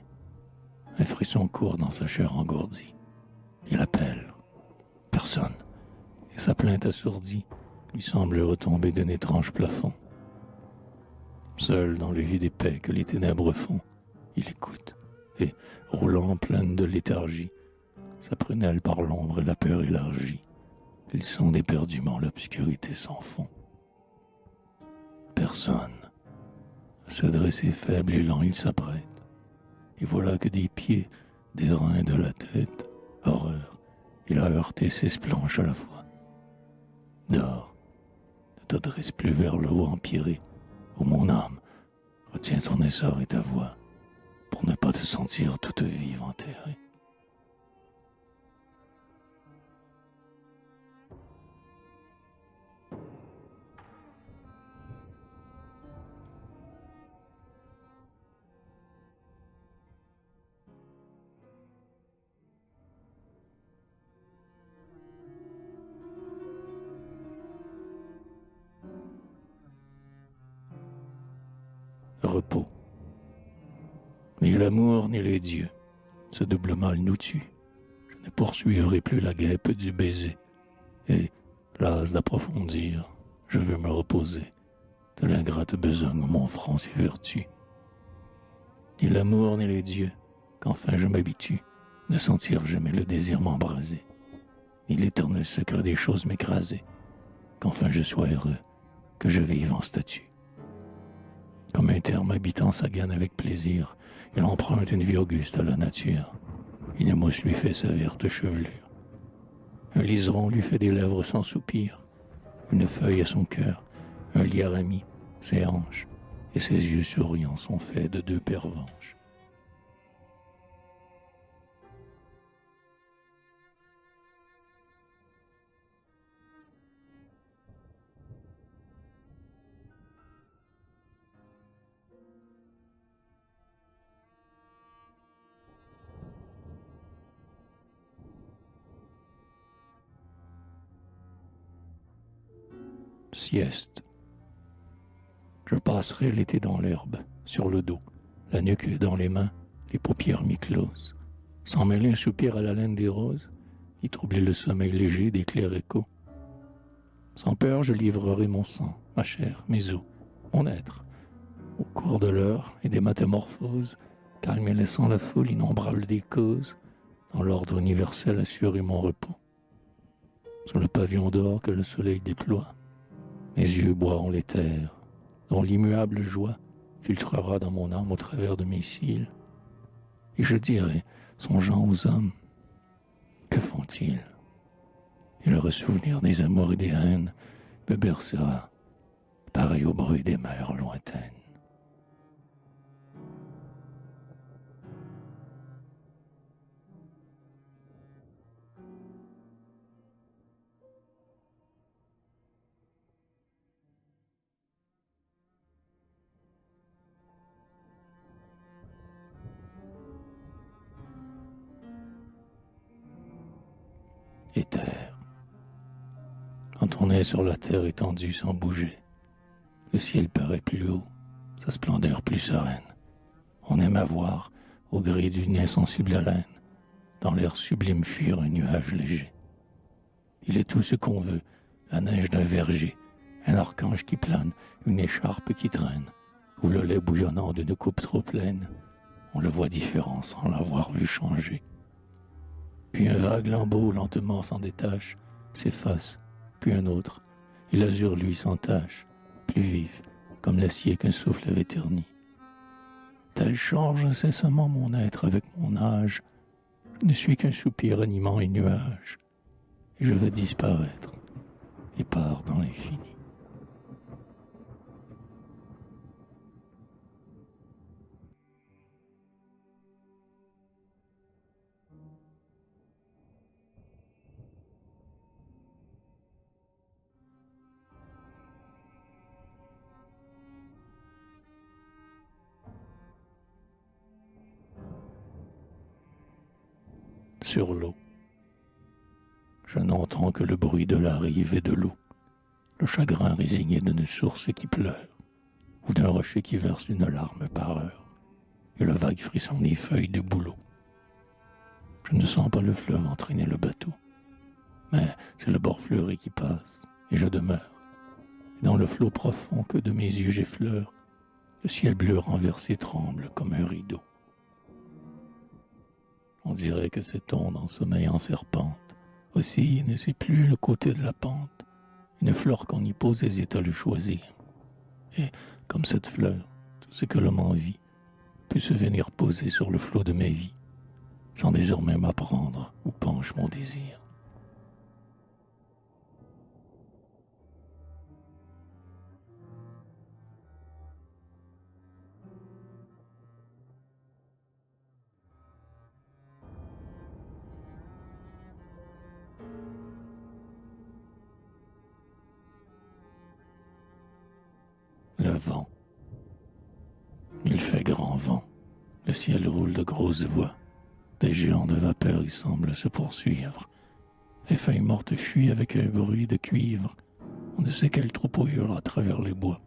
Un frisson court dans sa chair engourdie. Il appelle. Personne. Et sa plainte assourdie lui semble retomber d'un étrange plafond. Seul dans le vide épais que les ténèbres font, il écoute, et, roulant pleine de léthargie, sa prunelle par l'ombre et la peur élargie, il sonde éperdument l'obscurité sans fond. Personne. À se dresser faible et lent, il s'apprête. Et voilà que des pieds, des reins de la tête, horreur, il a heurté 6 planches à la fois. Dors, ne te dresse plus vers le haut empiré, où mon âme, retiens ton essor et ta voix, pour ne pas te sentir toute vive enterrée. Repos. Ni l'amour ni les dieux, ce double mal nous tue. Je ne poursuivrai plus la guêpe du baiser, et, las d'approfondir, je veux me reposer de l'ingrate besogne où mon front s'évertue. Ni l'amour ni les dieux, qu'enfin je m'habitue, ne sentir jamais le désir m'embraser, ni l'éternel secret des choses m'écraser, qu'enfin je sois heureux, que je vive en statue. Comme un terme habitant sa gaine avec plaisir, il emprunte une vie auguste à la nature. Une mousse lui fait sa verte chevelure. Un liseron lui fait des lèvres sans soupir. Une feuille à son cœur, un lierre ami, ses hanches, et ses yeux souriants sont faits de 2 pervenches. Sieste. Je passerai l'été dans l'herbe, sur le dos, la nuque dans les mains, les paupières mi-closes, sans mêler un soupir à la laine des roses, qui troublait le sommeil léger des clairs échos. Sans peur, je livrerai mon sang, ma chair, mes os, mon être, au cours de l'heure et des métamorphoses, calme et laissant la foule innombrable des causes, dans l'ordre universel assurer mon repos. Sur le pavillon d'or que le soleil déploie, mes yeux boiront l'éther, dont l'immuable joie filtrera dans mon âme au travers de mes cils. Et je dirai, songeant aux hommes, que font-ils? Et le ressouvenir des amours et des haines me bercera, pareil au bruit des mers lointaines. Et terre. Quand on est sur la terre étendue sans bouger, le ciel paraît plus haut, sa splendeur plus sereine. On aime à voir, au gré d'une insensible haleine, dans l'air sublime fuir un nuage léger. Il est tout ce qu'on veut, la neige d'un verger, un archange qui plane, une écharpe qui traîne, ou le lait bouillonnant d'une coupe trop pleine. On le voit différent sans l'avoir vu changer. Puis un vague lambeau lentement s'en détache, s'efface, puis un autre, et l'azur lui s'entache, plus vif, comme l'acier qu'un souffle avait terni. Tel change incessamment mon être avec mon âge, je ne suis qu'un soupir animant et nuage, et je veux disparaître, et pars dans l'infini. Sur l'eau. Je n'entends que le bruit de la rive et de l'eau, le chagrin résigné d'une source qui pleure, ou d'un rocher qui verse une larme par heure, et le vague frisson des feuilles de bouleau. Je ne sens pas le fleuve entraîner le bateau, mais c'est le bord fleuri qui passe, et je demeure. Et dans le flot profond que de mes yeux j'effleure, le ciel bleu renversé tremble comme un rideau. On dirait que cette onde en sommeil en serpente aussi ne sait plus le côté de la pente. Une fleur qu'on y pose hésite à le choisir. Et comme cette fleur, tout ce que l'homme envie peut se venir poser sur le flot de ma vie, sans désormais m'apprendre où penche mon désir. Le vent. Il fait grand vent. Le ciel roule de grosses voix. Des géants de vapeur y semblent se poursuivre. Les feuilles mortes fuient avec un bruit de cuivre. On ne sait quel troupeau hurle à travers les bois.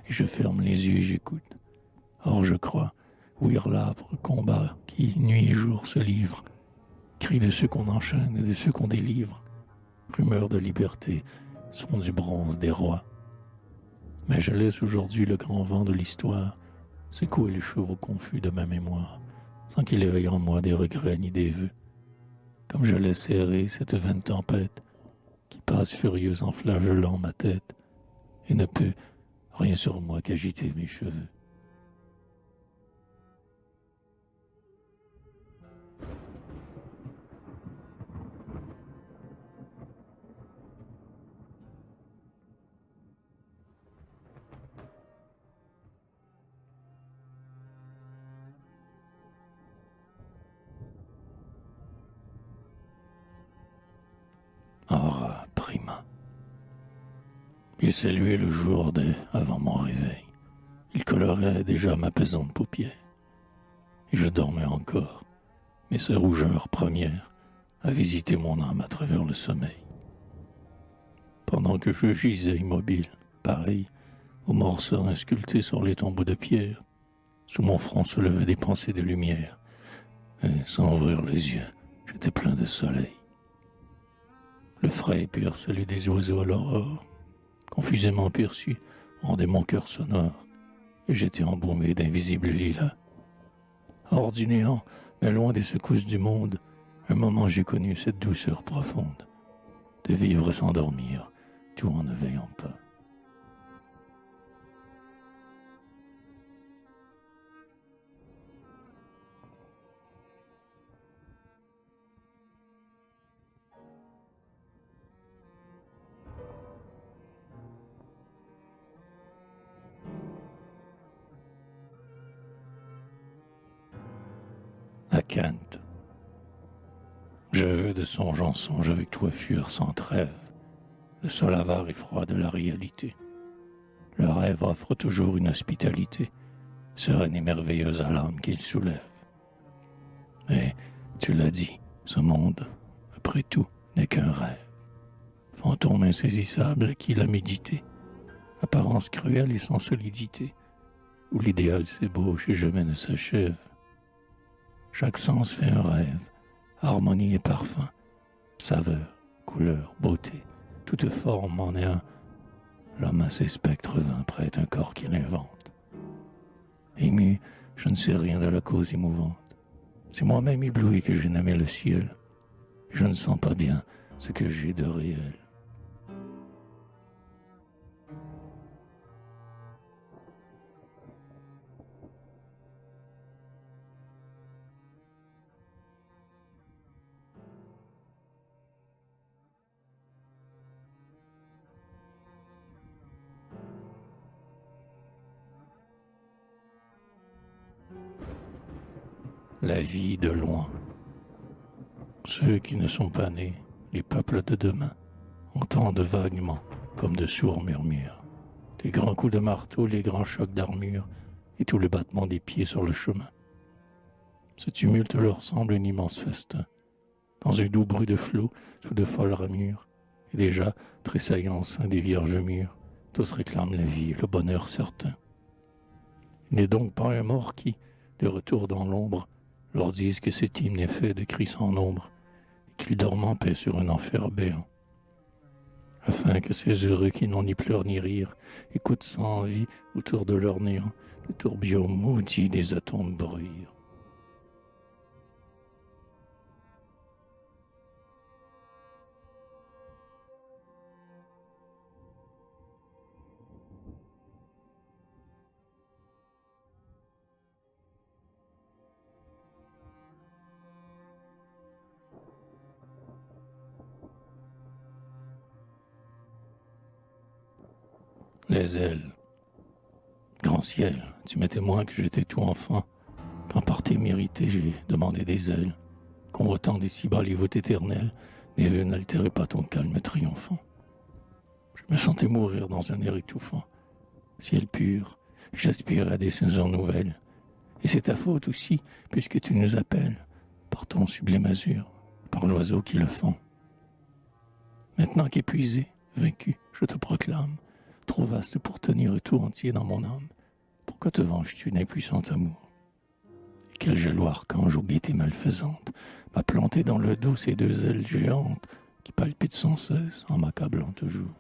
Et je ferme les yeux et j'écoute. Or je crois ouïr l'âpre combat qui, nuit et jour, se livre. Cris de ceux qu'on enchaîne et de ceux qu'on délivre. Rumeurs de liberté, son du bronze des rois. Mais je laisse aujourd'hui le grand vent de l'histoire secouer les chevaux confus de ma mémoire, sans qu'il éveille en moi des regrets ni des vœux. Comme je laisse errer cette vaine tempête qui passe furieuse en flagellant ma tête et ne peut rien sur moi qu'agiter mes cheveux. Ora prima. J'ai salué le jour avant mon réveil. Il colorait déjà ma pesante paupière. Et je dormais encore, mais sa rougeur première a visité mon âme à travers le sommeil. Pendant que je gisais immobile, pareil aux morceaux insculptés sur les tombeaux de pierre, sous mon front se levaient des pensées de lumière, et sans ouvrir les yeux, j'étais plein de soleil. Le frais et pur salut des oiseaux à l'aurore, confusément perçu, rendait mon cœur sonore, et j'étais embaumé d'invisibles lilas. Hors du néant, mais loin des secousses du monde, un moment j'ai connu cette douceur profonde, de vivre sans dormir, tout en ne veillant pas. À Kant. Je veux de songe en songe avec toi fuir sans trêve, le sol avare et froid de la réalité. Le rêve offre toujours une hospitalité, sereine et merveilleuse à l'âme qu'il soulève. Mais, tu l'as dit, ce monde, après tout, n'est qu'un rêve. Fantôme insaisissable qui l'a médité, apparence cruelle et sans solidité, où l'idéal s'ébauche et jamais ne s'achève. Chaque sens fait un rêve, harmonie et parfum, saveur, couleur, beauté, toute forme en est un. L'homme à ses spectres vains prête un corps qu'il invente. Ému, je ne sais rien de la cause émouvante. C'est moi-même ébloui que j'ai nommé le ciel. Je ne sens pas bien ce que j'ai de réel. La vie de loin. Ceux qui ne sont pas nés, les peuples de demain, entendent vaguement, comme de sourds murmures, les grands coups de marteau, les grands chocs d'armure, et tout le battement des pieds sur le chemin. Ce tumulte leur semble un immense festin, dans un doux bruit de flot, sous de folles ramures, et déjà, tressaillant au sein des vierges mûres, tous réclament la vie et le bonheur certain. Il n'est donc pas un mort qui, de retour dans l'ombre, leur disent que cet hymne est fait de cris sans nombre et qu'ils dorment en paix sur un enfer béant, afin que ces heureux qui n'ont ni pleurs ni rire écoutent sans envie autour de leur néant le tourbillon maudit des atomes bruire. Les ailes. Grand ciel, tu m'es témoin que j'étais tout enfant, quand par tes mérités j'ai demandé des ailes, convoitant d'ici-bas les voûtes éternelles, mes vœux n'altéraient pas ton calme triomphant. Je me sentais mourir dans un air étouffant. Ciel pur, j'aspire à des saisons nouvelles, et c'est ta faute aussi, puisque tu nous appelles, par ton sublime azur, par l'oiseau qui le fend. Maintenant qu'épuisé, vaincu, je te proclame, trop vaste pour tenir tout entier dans mon âme. Pourquoi te venges-tu d'impuissant amour? Et quel jaloux archange aux gaietés malfaisantes m'a planté dans le dos ces deux ailes géantes qui palpitent sans cesse en m'accablant toujours.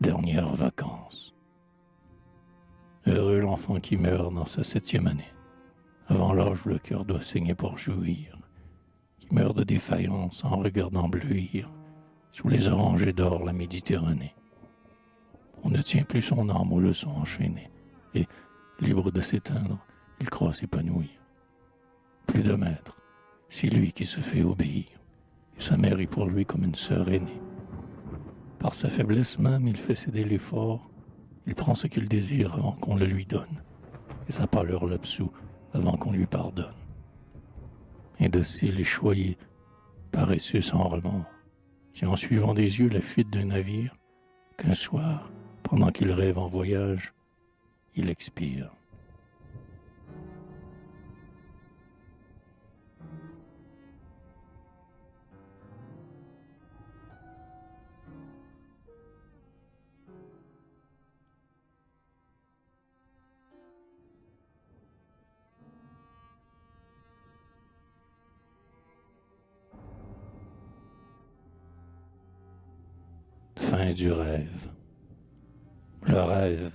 Dernières vacances. Heureux l'enfant qui meurt dans sa 7e année, avant l'âge où le cœur doit saigner pour jouir, qui meurt de défaillance en regardant bleuir, sous les orangers d'or la Méditerranée. On ne tient plus son âme aux leçons enchaînées, et, libre de s'éteindre, il croit s'épanouir. Plus de maître, c'est lui qui se fait obéir, et sa mère est pour lui comme une sœur aînée. Par sa faiblesse même, il fait céder l'effort, il prend ce qu'il désire avant qu'on le lui donne, et sa pâleur l'absout avant qu'on lui pardonne. Indocile et choyé, paresseux sans remords, qui en suivant des yeux la fuite d'un navire, qu'un soir, pendant qu'il rêve en voyage, il expire. Fin du rêve. Le rêve,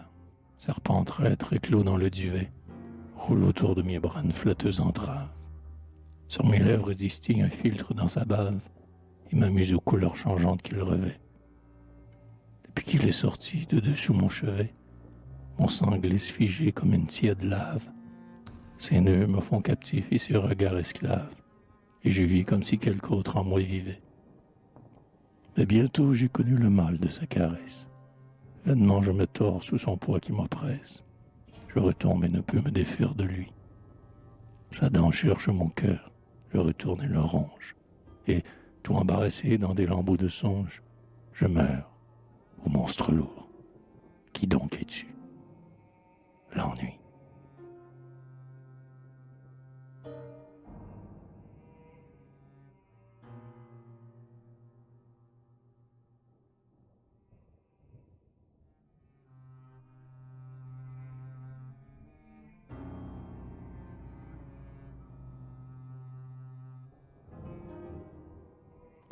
serpent traître éclos dans le duvet, roule autour de mes bras une flatteuse entrave. Sur mes lèvres distille un filtre dans sa bave et m'amuse aux couleurs changeantes qu'il revêt. Depuis qu'il est sorti de dessous mon chevet, mon sang glisse figé comme une tiède lave. Ses nœuds me font captif et ses regards esclaves, et je vis comme si quelque autre en moi vivait. Mais bientôt j'ai connu le mal de sa caresse. Vainement je me tords sous son poids qui m'oppresse. Je retombe et ne peux me défaire de lui. Sa dent cherche mon cœur, le retourne et le ronge. Et, tout embarrassé dans des lambeaux de songe, je meurs, ô monstre lourd. Qui donc es-tu? L'ennui.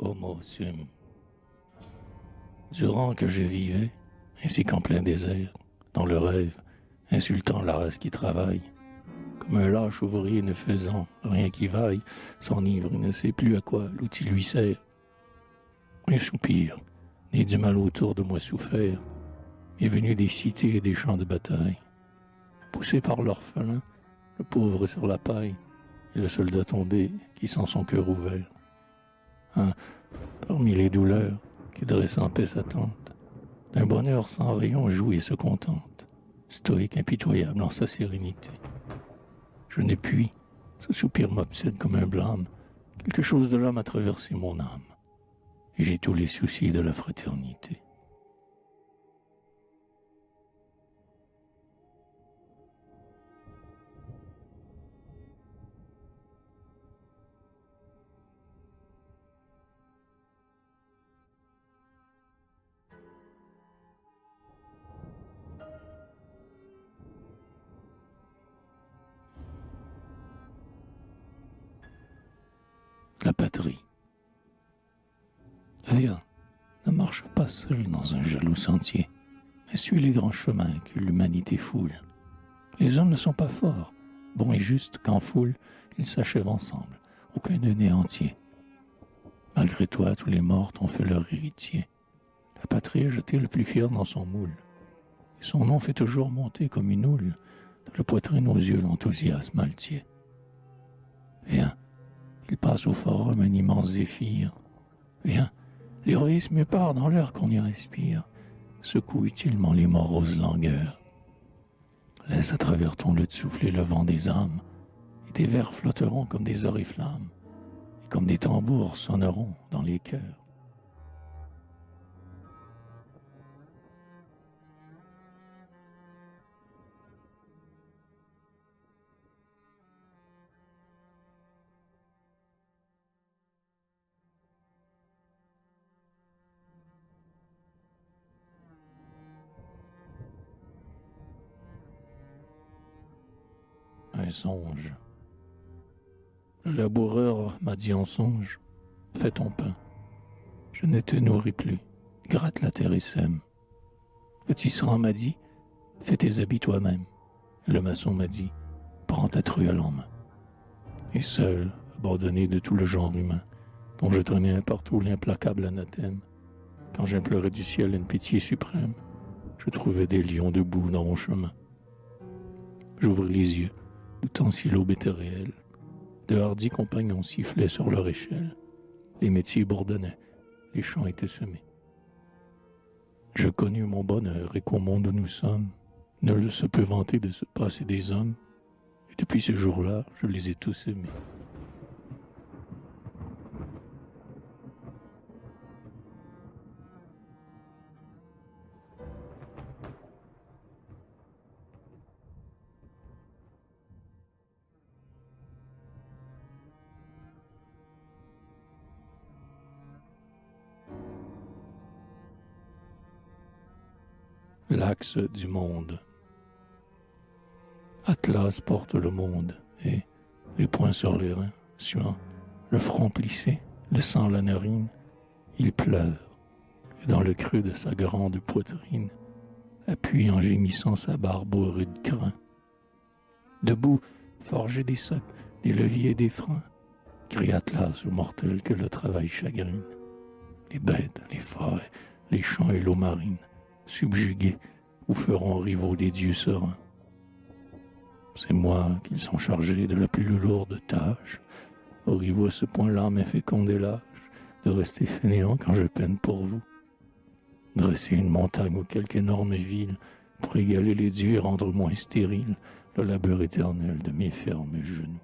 Homo sum. Durant que je vivais, ainsi qu'en plein désert, dans le rêve, insultant la race qui travaille, comme un lâche ouvrier ne faisant rien qui vaille, s'enivre et ne sait plus à quoi l'outil lui sert. Un soupir, né du mal autour de moi souffert, est venu des cités et des champs de bataille. Poussé par l'orphelin, le pauvre sur la paille, et le soldat tombé qui sent son cœur ouvert. Parmi les douleurs qui dressent en paix sa tente, d'un bonheur sans rayon joue et se contente, stoïque impitoyable en sa sérénité. Je ne puis, ce soupir m'obsède comme un blâme, quelque chose de l'homme a traversé mon âme, et j'ai tous les soucis de la fraternité. La patrie. Viens, ne marche pas seul dans un jaloux sentier, mais suis les grands chemins que l'humanité foule. Les hommes ne sont pas forts, bons et justes qu'en foule, ils s'achèvent ensemble, aucun d'eux n'est entier. Malgré toi, tous les morts t'ont fait leur héritier. La patrie a jeté le plus fier dans son moule, et son nom fait toujours monter comme une houle de la poitrine aux yeux l'enthousiasme altier. Viens, il passe au forum un immense zéphyr. Viens, l'héroïsme part dans l'air qu'on y respire, secoue utilement les moroses langueurs. Laisse à travers ton luth souffler le vent des âmes, et tes vers flotteront comme des oriflammes, et comme des tambours sonneront dans les cœurs. Un songe. Le laboureur m'a dit en songe, fais ton pain, je ne te nourris plus, gratte la terre et sème. Le tisserand m'a dit, fais tes habits toi-même. Et le maçon m'a dit, prends ta truelle en main. Et seul, abandonné de tout le genre humain, dont je tenais partout l'implacable anathème, quand j'implorais du ciel une pitié suprême, je trouvais des lions debout dans mon chemin. J'ouvris les yeux, doutant si l'aube était réelle. De hardis compagnons sifflaient sur leur échelle. Les métiers bourdonnaient, les champs étaient semés. Je connus mon bonheur et qu'au monde où nous sommes, nul se peut vanter de se passer des hommes. Et depuis ce jour-là, je les ai tous aimés. L'axe du monde. Atlas porte le monde et, les poings sur les reins, suant, le front plissé, le sang la narine, il pleure, et dans le creux de sa grande poitrine, appuie en gémissant sa barbe au rude crin. Debout, forger des socs, des leviers et des freins, crie Atlas au mortel que le travail chagrine. Les bêtes, les forêts, les champs et l'eau marine, subjugués, ou feront rivaux des dieux sereins. C'est moi qu'ils sont chargés de la plus lourde tâche. Auriez-vous à ce point l'âme inféconde et lâche de rester fainéant quand je peine pour vous? Dresser une montagne ou quelque énorme ville pour égaler les dieux et rendre moins stérile le labeur éternel de mes fermes genoux.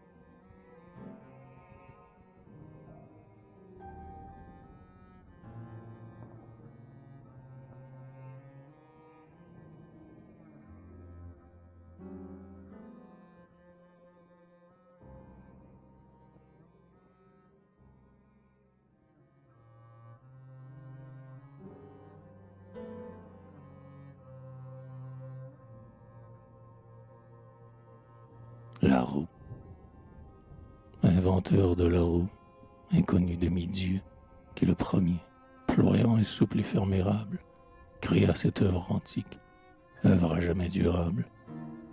La roue. Inventeur de la roue, inconnu demi-dieu, qui le premier, ployant un souple éphémérable, créa cette œuvre antique, œuvre à jamais durable,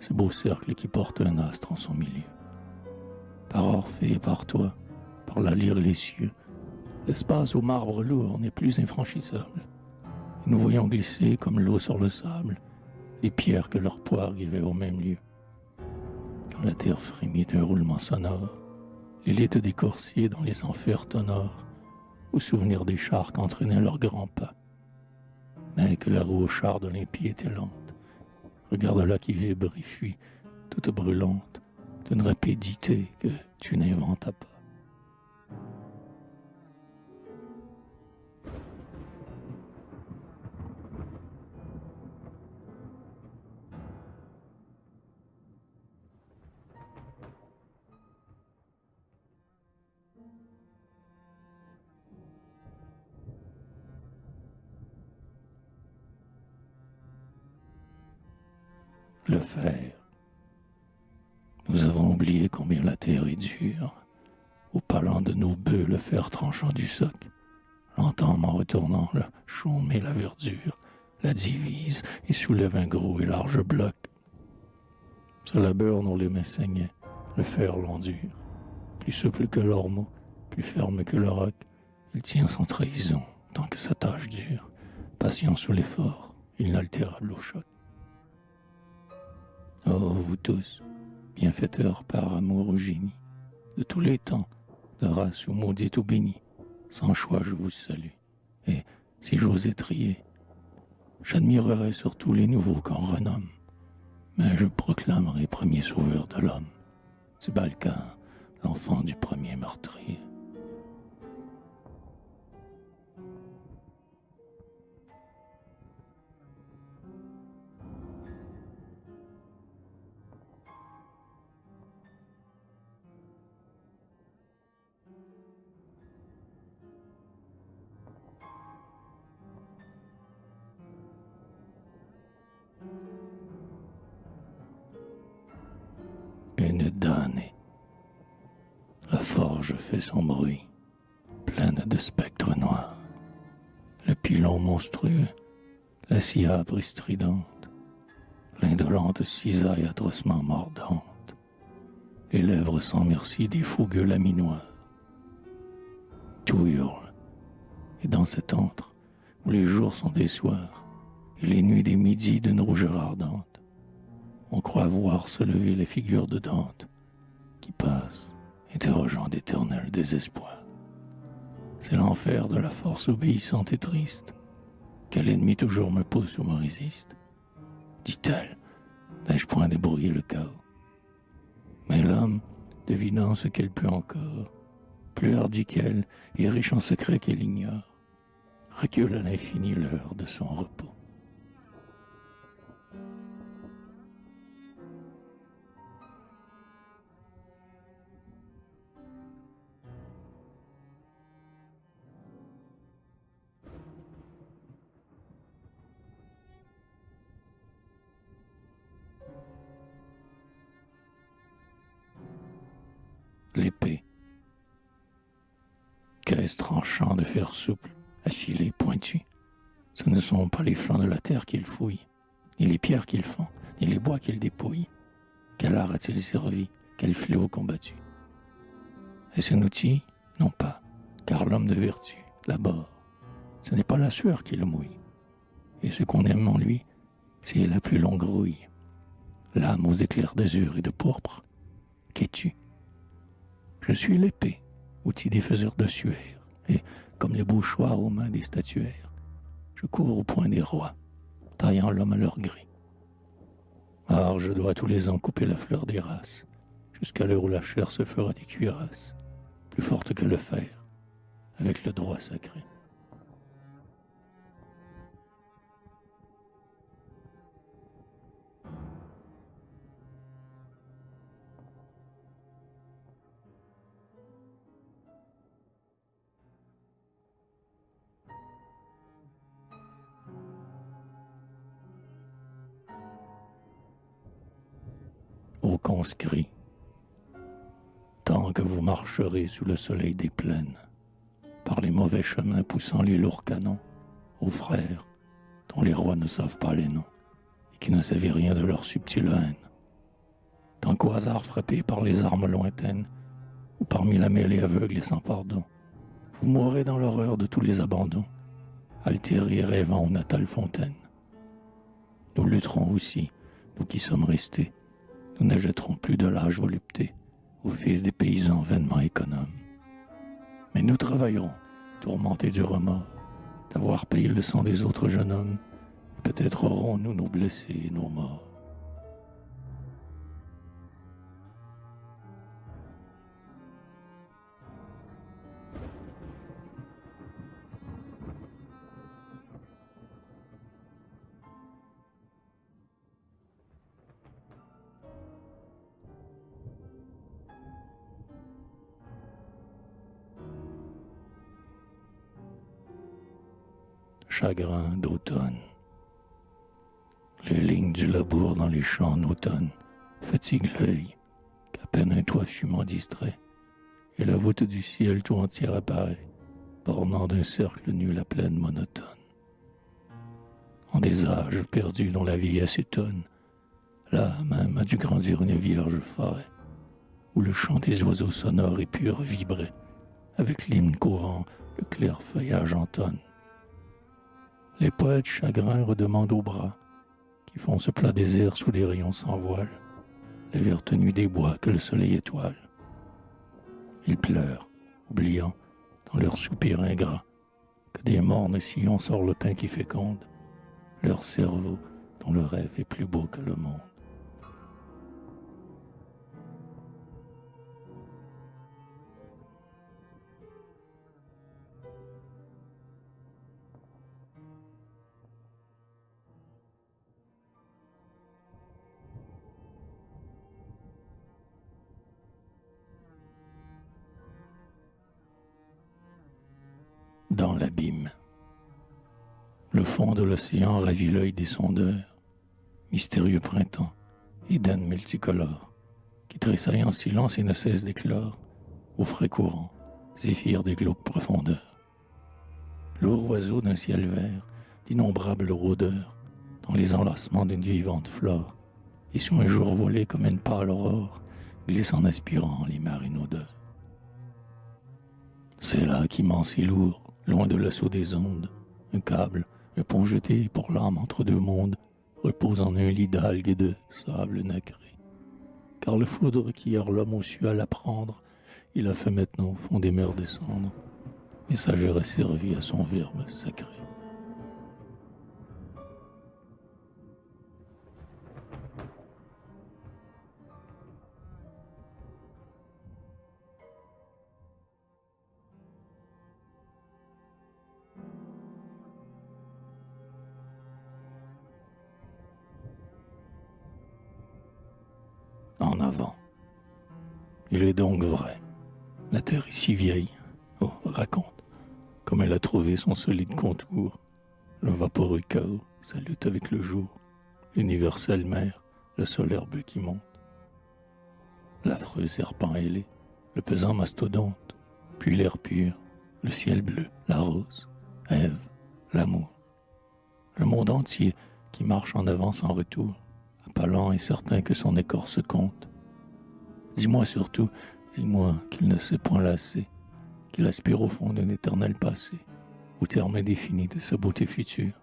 ce beau cercle qui porte un astre en son milieu. Par Orphée et par toi, par la lyre et les cieux, l'espace au marbre lourd n'est plus infranchissable. Et nous voyons glisser comme l'eau sur le sable les pierres que leur poids arrivait au même lieu. Quand la terre frémit d'un roulement sonore, l'élite des coursiers dans les enfers t'honore, au souvenir des chars qu'entraînaient leurs grands pas. Mais que la roue au char d'Olympie était lente, regarde-la qui vibre et fuit, toute brûlante, d'une rapidité que tu n'inventas pas. le fer. Nous avons oublié combien la terre est dure, au palan de nos bœufs le fer tranchant du soc, l'entame en retournant le chaume et la verdure, la divise et soulève un gros et large bloc. Sur la beurre, nos les mains saignaient, le fer l'endure, plus souple que l'ormeau, plus ferme que le roc, il tient sans trahison, tant que sa tâche dure, patient sous l'effort, inaltérable au choc. Oh, vous tous, bienfaiteurs par amour ou génie, de tous les temps, de race ou maudite ou bénie, sans choix je vous salue, et, si j'osais trier, j'admirerais surtout les nouveaux qu'on renomme, mais je proclamerai premier sauveur de l'homme, du Balkan, l'enfant du premier meurtrier. Une damnée. La forge fait son bruit, pleine de spectres noirs. Le pilon monstrueux, la scie âpre et stridente, l'indolente cisaille atrocement mordante, les lèvres sans merci des fougueux laminoirs. Tout hurle, et dans cet antre où les jours sont des soirs et les nuits des midis d'une rougeur ardente, on croit voir se lever les figures de Dante qui passent, interrogeant d'éternel désespoir. C'est l'enfer de la force obéissante et triste. Quel ennemi toujours me pousse ou me résiste? Dit-elle, n'ai-je point débrouillé le chaos? Mais l'homme, devinant ce qu'elle peut encore, plus hardi qu'elle et riche en secrets qu'elle ignore, recule à l'infini l'heure de son repos. L'épée. Qu'est-ce tranchant de fer souple, affilé, pointu? Ce ne sont pas les flancs de la terre qu'il fouille, ni les pierres qu'il fend, ni les bois qu'il dépouille. Quel art a-t-il servi? Quel fléau combattu? Est-ce un outil? Non pas, car l'homme de vertu, l'aborde. Ce n'est pas la sueur qui le mouille. Et ce qu'on aime en lui, c'est la plus longue rouille. L'âme aux éclairs d'azur et de pourpre. Qu'es-tu? Je suis l'épée, outil des faiseurs de suaire, et, comme les bouchoirs aux mains des statuaires, je cours au point des rois, taillant l'homme à leur gré. Or, je dois tous les ans couper la fleur des races, jusqu'à l'heure où la chair se fera des cuirasses, plus forte que le fer, avec le droit sacré. Ô conscrits, tant que vous marcherez sous le soleil des plaines, par les mauvais chemins poussant les lourds canons, aux frères, dont les rois ne savent pas les noms, et qui ne savaient rien de leur subtile haine, tant qu'au hasard frappés par les armes lointaines, ou parmi la mêlée aveugle et sans pardon, vous mourrez dans l'horreur de tous les abandons, altérés et rêvant aux natales fontaines. Nous lutterons aussi, nous qui sommes restés, nous n'achèterons plus de l'âge volupté aux fils des paysans vainement économes. Mais nous travaillerons, tourmentés du remords, d'avoir payé le sang des autres jeunes hommes, et peut-être aurons-nous nos blessés et nos morts. Chagrin d'automne. Les lignes du labour dans les champs en automne fatigue l'œil, qu'à peine un toit fumant distrait, et la voûte du ciel tout entière apparaît, bornant d'un cercle nu la plaine monotone. En des âges perdus dont la vieillesse étonne, là même a dû grandir une vierge forêt, où le chant des oiseaux sonores et purs vibrait, avec l'hymne courant, le clair feuillage entonne. Les poètes chagrins redemandent aux bras, qui font ce plat désert sous des rayons sans voile, les vertes nuits des bois que le soleil étoile. Ils pleurent, oubliant, dans leur soupir ingrat, que des mornes sillons sort le pain qui féconde, leur cerveau dont le rêve est plus beau que le monde. Dans l'abîme. Le fond de l'océan ravit l'œil des sondeurs, mystérieux printemps, Éden multicolore, qui tressaille en silence et ne cesse d'éclore, au frais courant, zéphyr des glauques profondeurs. Lourd oiseau d'un ciel vert, d'innombrables rôdeurs, dans les enlacements d'une vivante flore, et sous un jour voilé comme une pâle aurore, glisse en aspirant les marines odeurs. C'est là qu'immense et lourd, loin de l'assaut des ondes, un câble, un pont jeté pour l'âme entre deux mondes, repose en un lit d'algues et de sable nacré. Car le foudre qui hier l'homme au cieux alla prendre, il a fait maintenant au fond des mers descendre, messagère asservie à son verbe sacré. En avant. Il est donc vrai, la terre est si vieille, oh, raconte, comme elle a trouvé son solide contour, le vaporeux chaos, sa lutte avec le jour, l'universelle mer, le solaire bœuf qui monte, l'affreux serpent ailé, le pesant mastodonte, puis l'air pur, le ciel bleu, la rose, Ève, l'amour, le monde entier qui marche en avant sans retour, appelant et certain que son écorce compte. Dis-moi surtout, dis-moi qu'il ne s'est point lassé, qu'il aspire au fond d'un éternel passé, au terme indéfini de sa beauté future.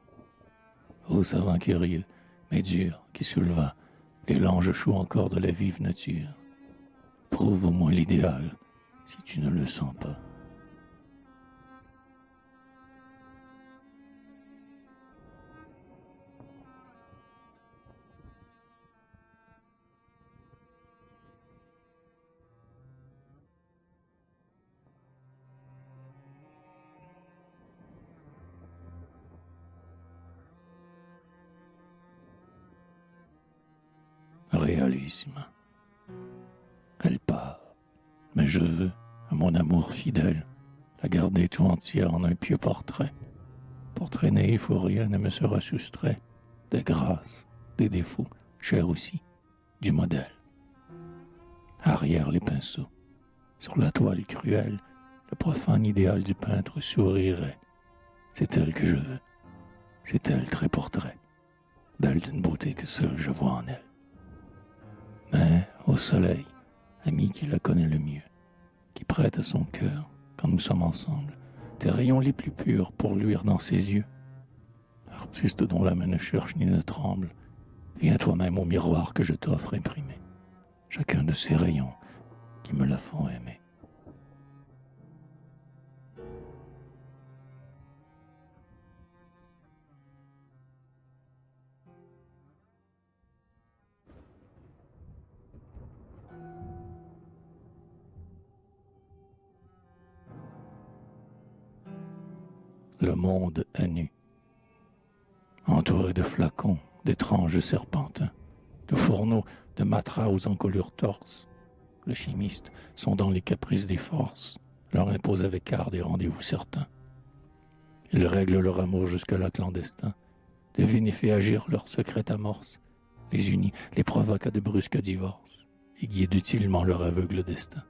Ô savant curieux, mais dur, qui souleva l'élan chaud encore de la vive nature, prouve au moins l'idéal, si tu ne le sens pas. Réalisme. Elle part, mais je veux, à mon amour fidèle, la garder tout entière en un pieux portrait. Portrait naïf où rien ne me sera soustrait, des grâces, des défauts, chers aussi, du modèle. Arrière les pinceaux, sur la toile cruelle, le profane idéal du peintre sourirait. C'est elle que je veux, c'est elle très portrait, belle d'une beauté que seul je vois en elle. Mais au soleil, ami qui la connaît le mieux, qui prête à son cœur, quand nous sommes ensemble, tes rayons les plus purs pour luire dans ses yeux. Artiste dont la main ne cherche ni ne tremble, viens toi-même au miroir que je t'offre imprimé, chacun de ces rayons qui me la font aimer. Le monde à nu, entouré de flacons, d'étranges serpentins, de fourneaux, de matras aux encolures torses. Le chimiste, sondant les caprices des forces, leur impose avec art des rendez-vous certains. Ils règlent leur amour jusque-là clandestin, devine et fait agir leur secrète amorce, les unit, les provoque à de brusques divorces, et guide utilement leur aveugle destin.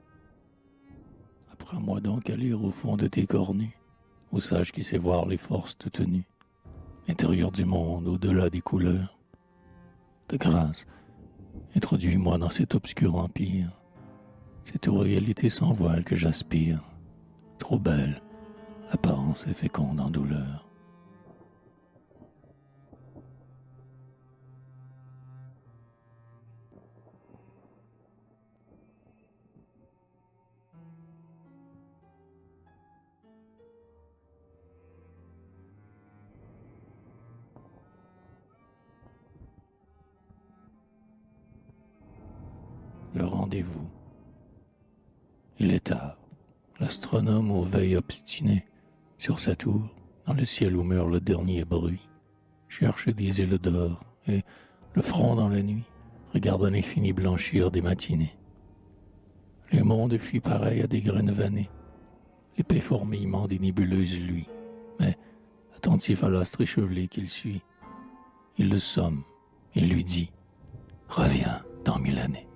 Apprends-moi donc à lire au fond de tes cornues, au sage qui sait voir les forces toutes tenues, l'intérieur du monde, au-delà des couleurs. De grâce, introduis-moi dans cet obscur empire, cette réalité sans voile que j'aspire, trop belle, l'apparence est féconde en douleur. Le rendez-vous. Il est tard. L'astronome aux veilles obstinées, sur sa tour, dans le ciel où meurt le dernier bruit, cherche des îles d'or et, le front dans la nuit, regarde l'infini blanchir des matinées. Le monde fuit pareil à des graines vannées, l'épais fourmillement des nébuleuses lui, mais, attentif à l'astre échevelé qu'il suit, il le somme et lui dit « Reviens dans 1000 années ».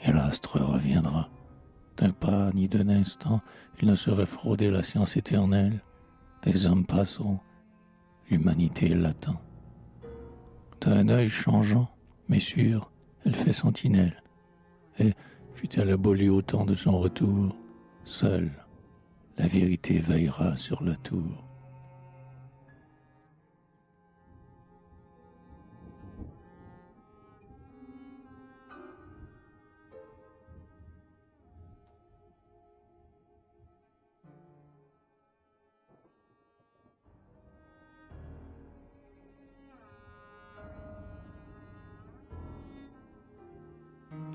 Et l'astre reviendra. D'un pas ni d'un instant, il ne saurait frauder la science éternelle. Des hommes passeront, l'humanité l'attend. D'un œil changeant, mais sûr, elle fait sentinelle. Et, fût-elle abolée au temps de son retour, seule, la vérité veillera sur la tour.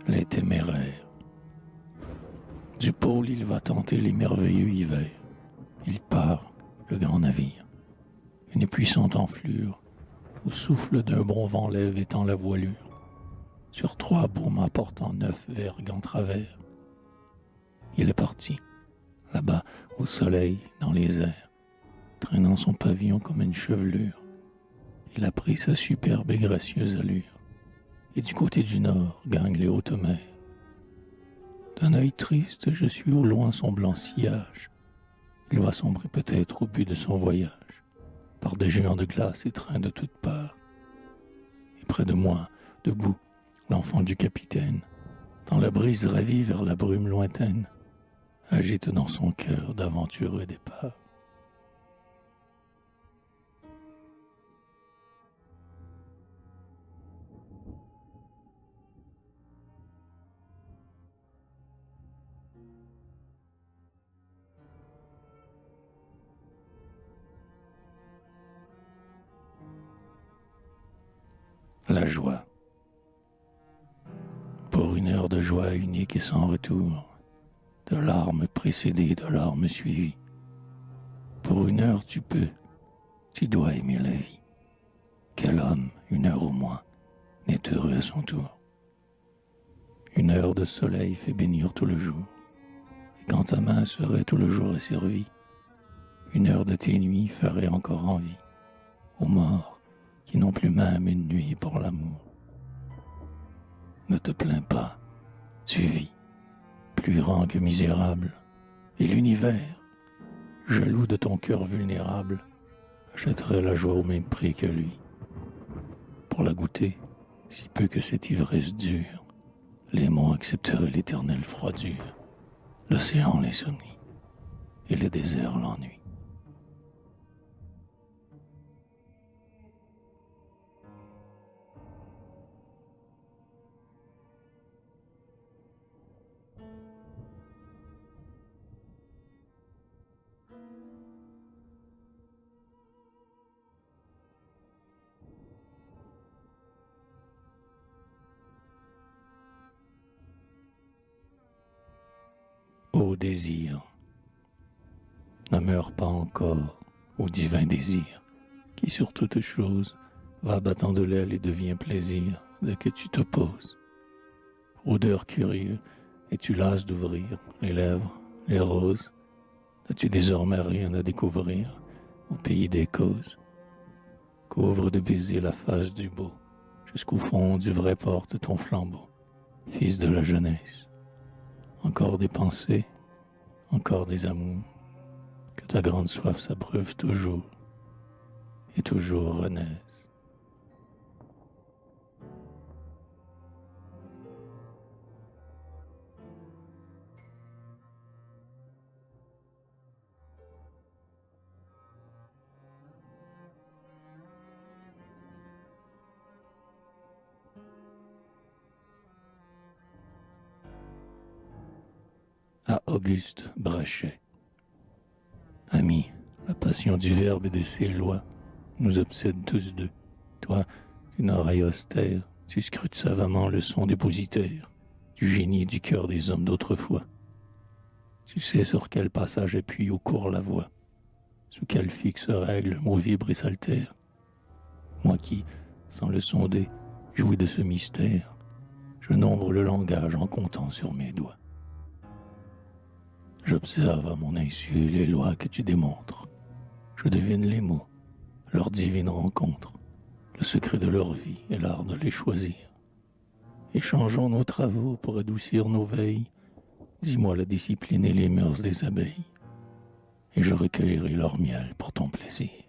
Les téméraires. Du pôle, il va tenter les merveilleux hivers. Il part, le grand navire. Une puissante enflure, au souffle d'un bon vent lève étend la voilure. Sur 3 baumes apportant 9 vergues en travers. Il est parti, là-bas, au soleil, dans les airs, traînant son pavillon comme une chevelure. Il a pris sa superbe et gracieuse allure. Et du côté du nord gagnent les hautes mers. D'un œil triste, je suis au loin son blanc sillage. Il va sombrer peut-être au but de son voyage, par des géants de glace étreints de toutes parts. Et près de moi, debout, l'enfant du capitaine, dans la brise ravie vers la brume lointaine, agite dans son cœur d'aventureux départ. La joie. Pour une heure de joie unique et sans retour, de larmes précédées de larmes suivies. Pour une heure tu dois aimer la vie. Quel homme, une heure au moins, n'est heureux à son tour? Une heure de soleil fait bénir tout le jour, et quand ta main serait tout le jour asservie, une heure de tes nuits ferait encore envie aux morts qui n'ont plus même une nuit pour l'amour. Ne te plains pas, tu vis, plus grand que misérable, et l'univers, jaloux de ton cœur vulnérable, achèterait la joie au même prix que lui. Pour la goûter, si peu que cette ivresse dure, les monts accepteraient l'éternelle froidure, l'océan les somnies, et le désert l'ennui. Ô désir, ne meurs pas encore, ô divin désir, qui sur toute chose va battant de l'aile et devient plaisir dès que tu te poses. Odeur curieux, es-tu lasse d'ouvrir les lèvres, les roses? N'as-tu désormais rien à découvrir au pays des causes? Couvre de baisers la face du beau, jusqu'au fond du vrai porte ton flambeau, fils de la jeunesse. Encore des pensées, encore des amours, que ta grande soif s'abreuve toujours et toujours renaisse. À Auguste Brachet. Ami, la passion du Verbe et de ses lois nous obsède tous deux. Toi, d'une oreille austère, tu scrutes savamment le son dépositaire du génie du cœur des hommes d'autrefois. Tu sais sur quel passage appuie au cours la voix, sous quelle fixe règle le mot vibre et s'altère. Moi qui, sans le sonder, jouis de ce mystère, je nombre le langage en comptant sur mes doigts. J'observe à mon insu les lois que tu démontres. Je devine les mots, leur divine rencontre, le secret de leur vie et l'art de les choisir. Échangeons nos travaux pour adoucir nos veilles. Dis-moi la discipline et les mœurs des abeilles, et je recueillerai leur miel pour ton plaisir.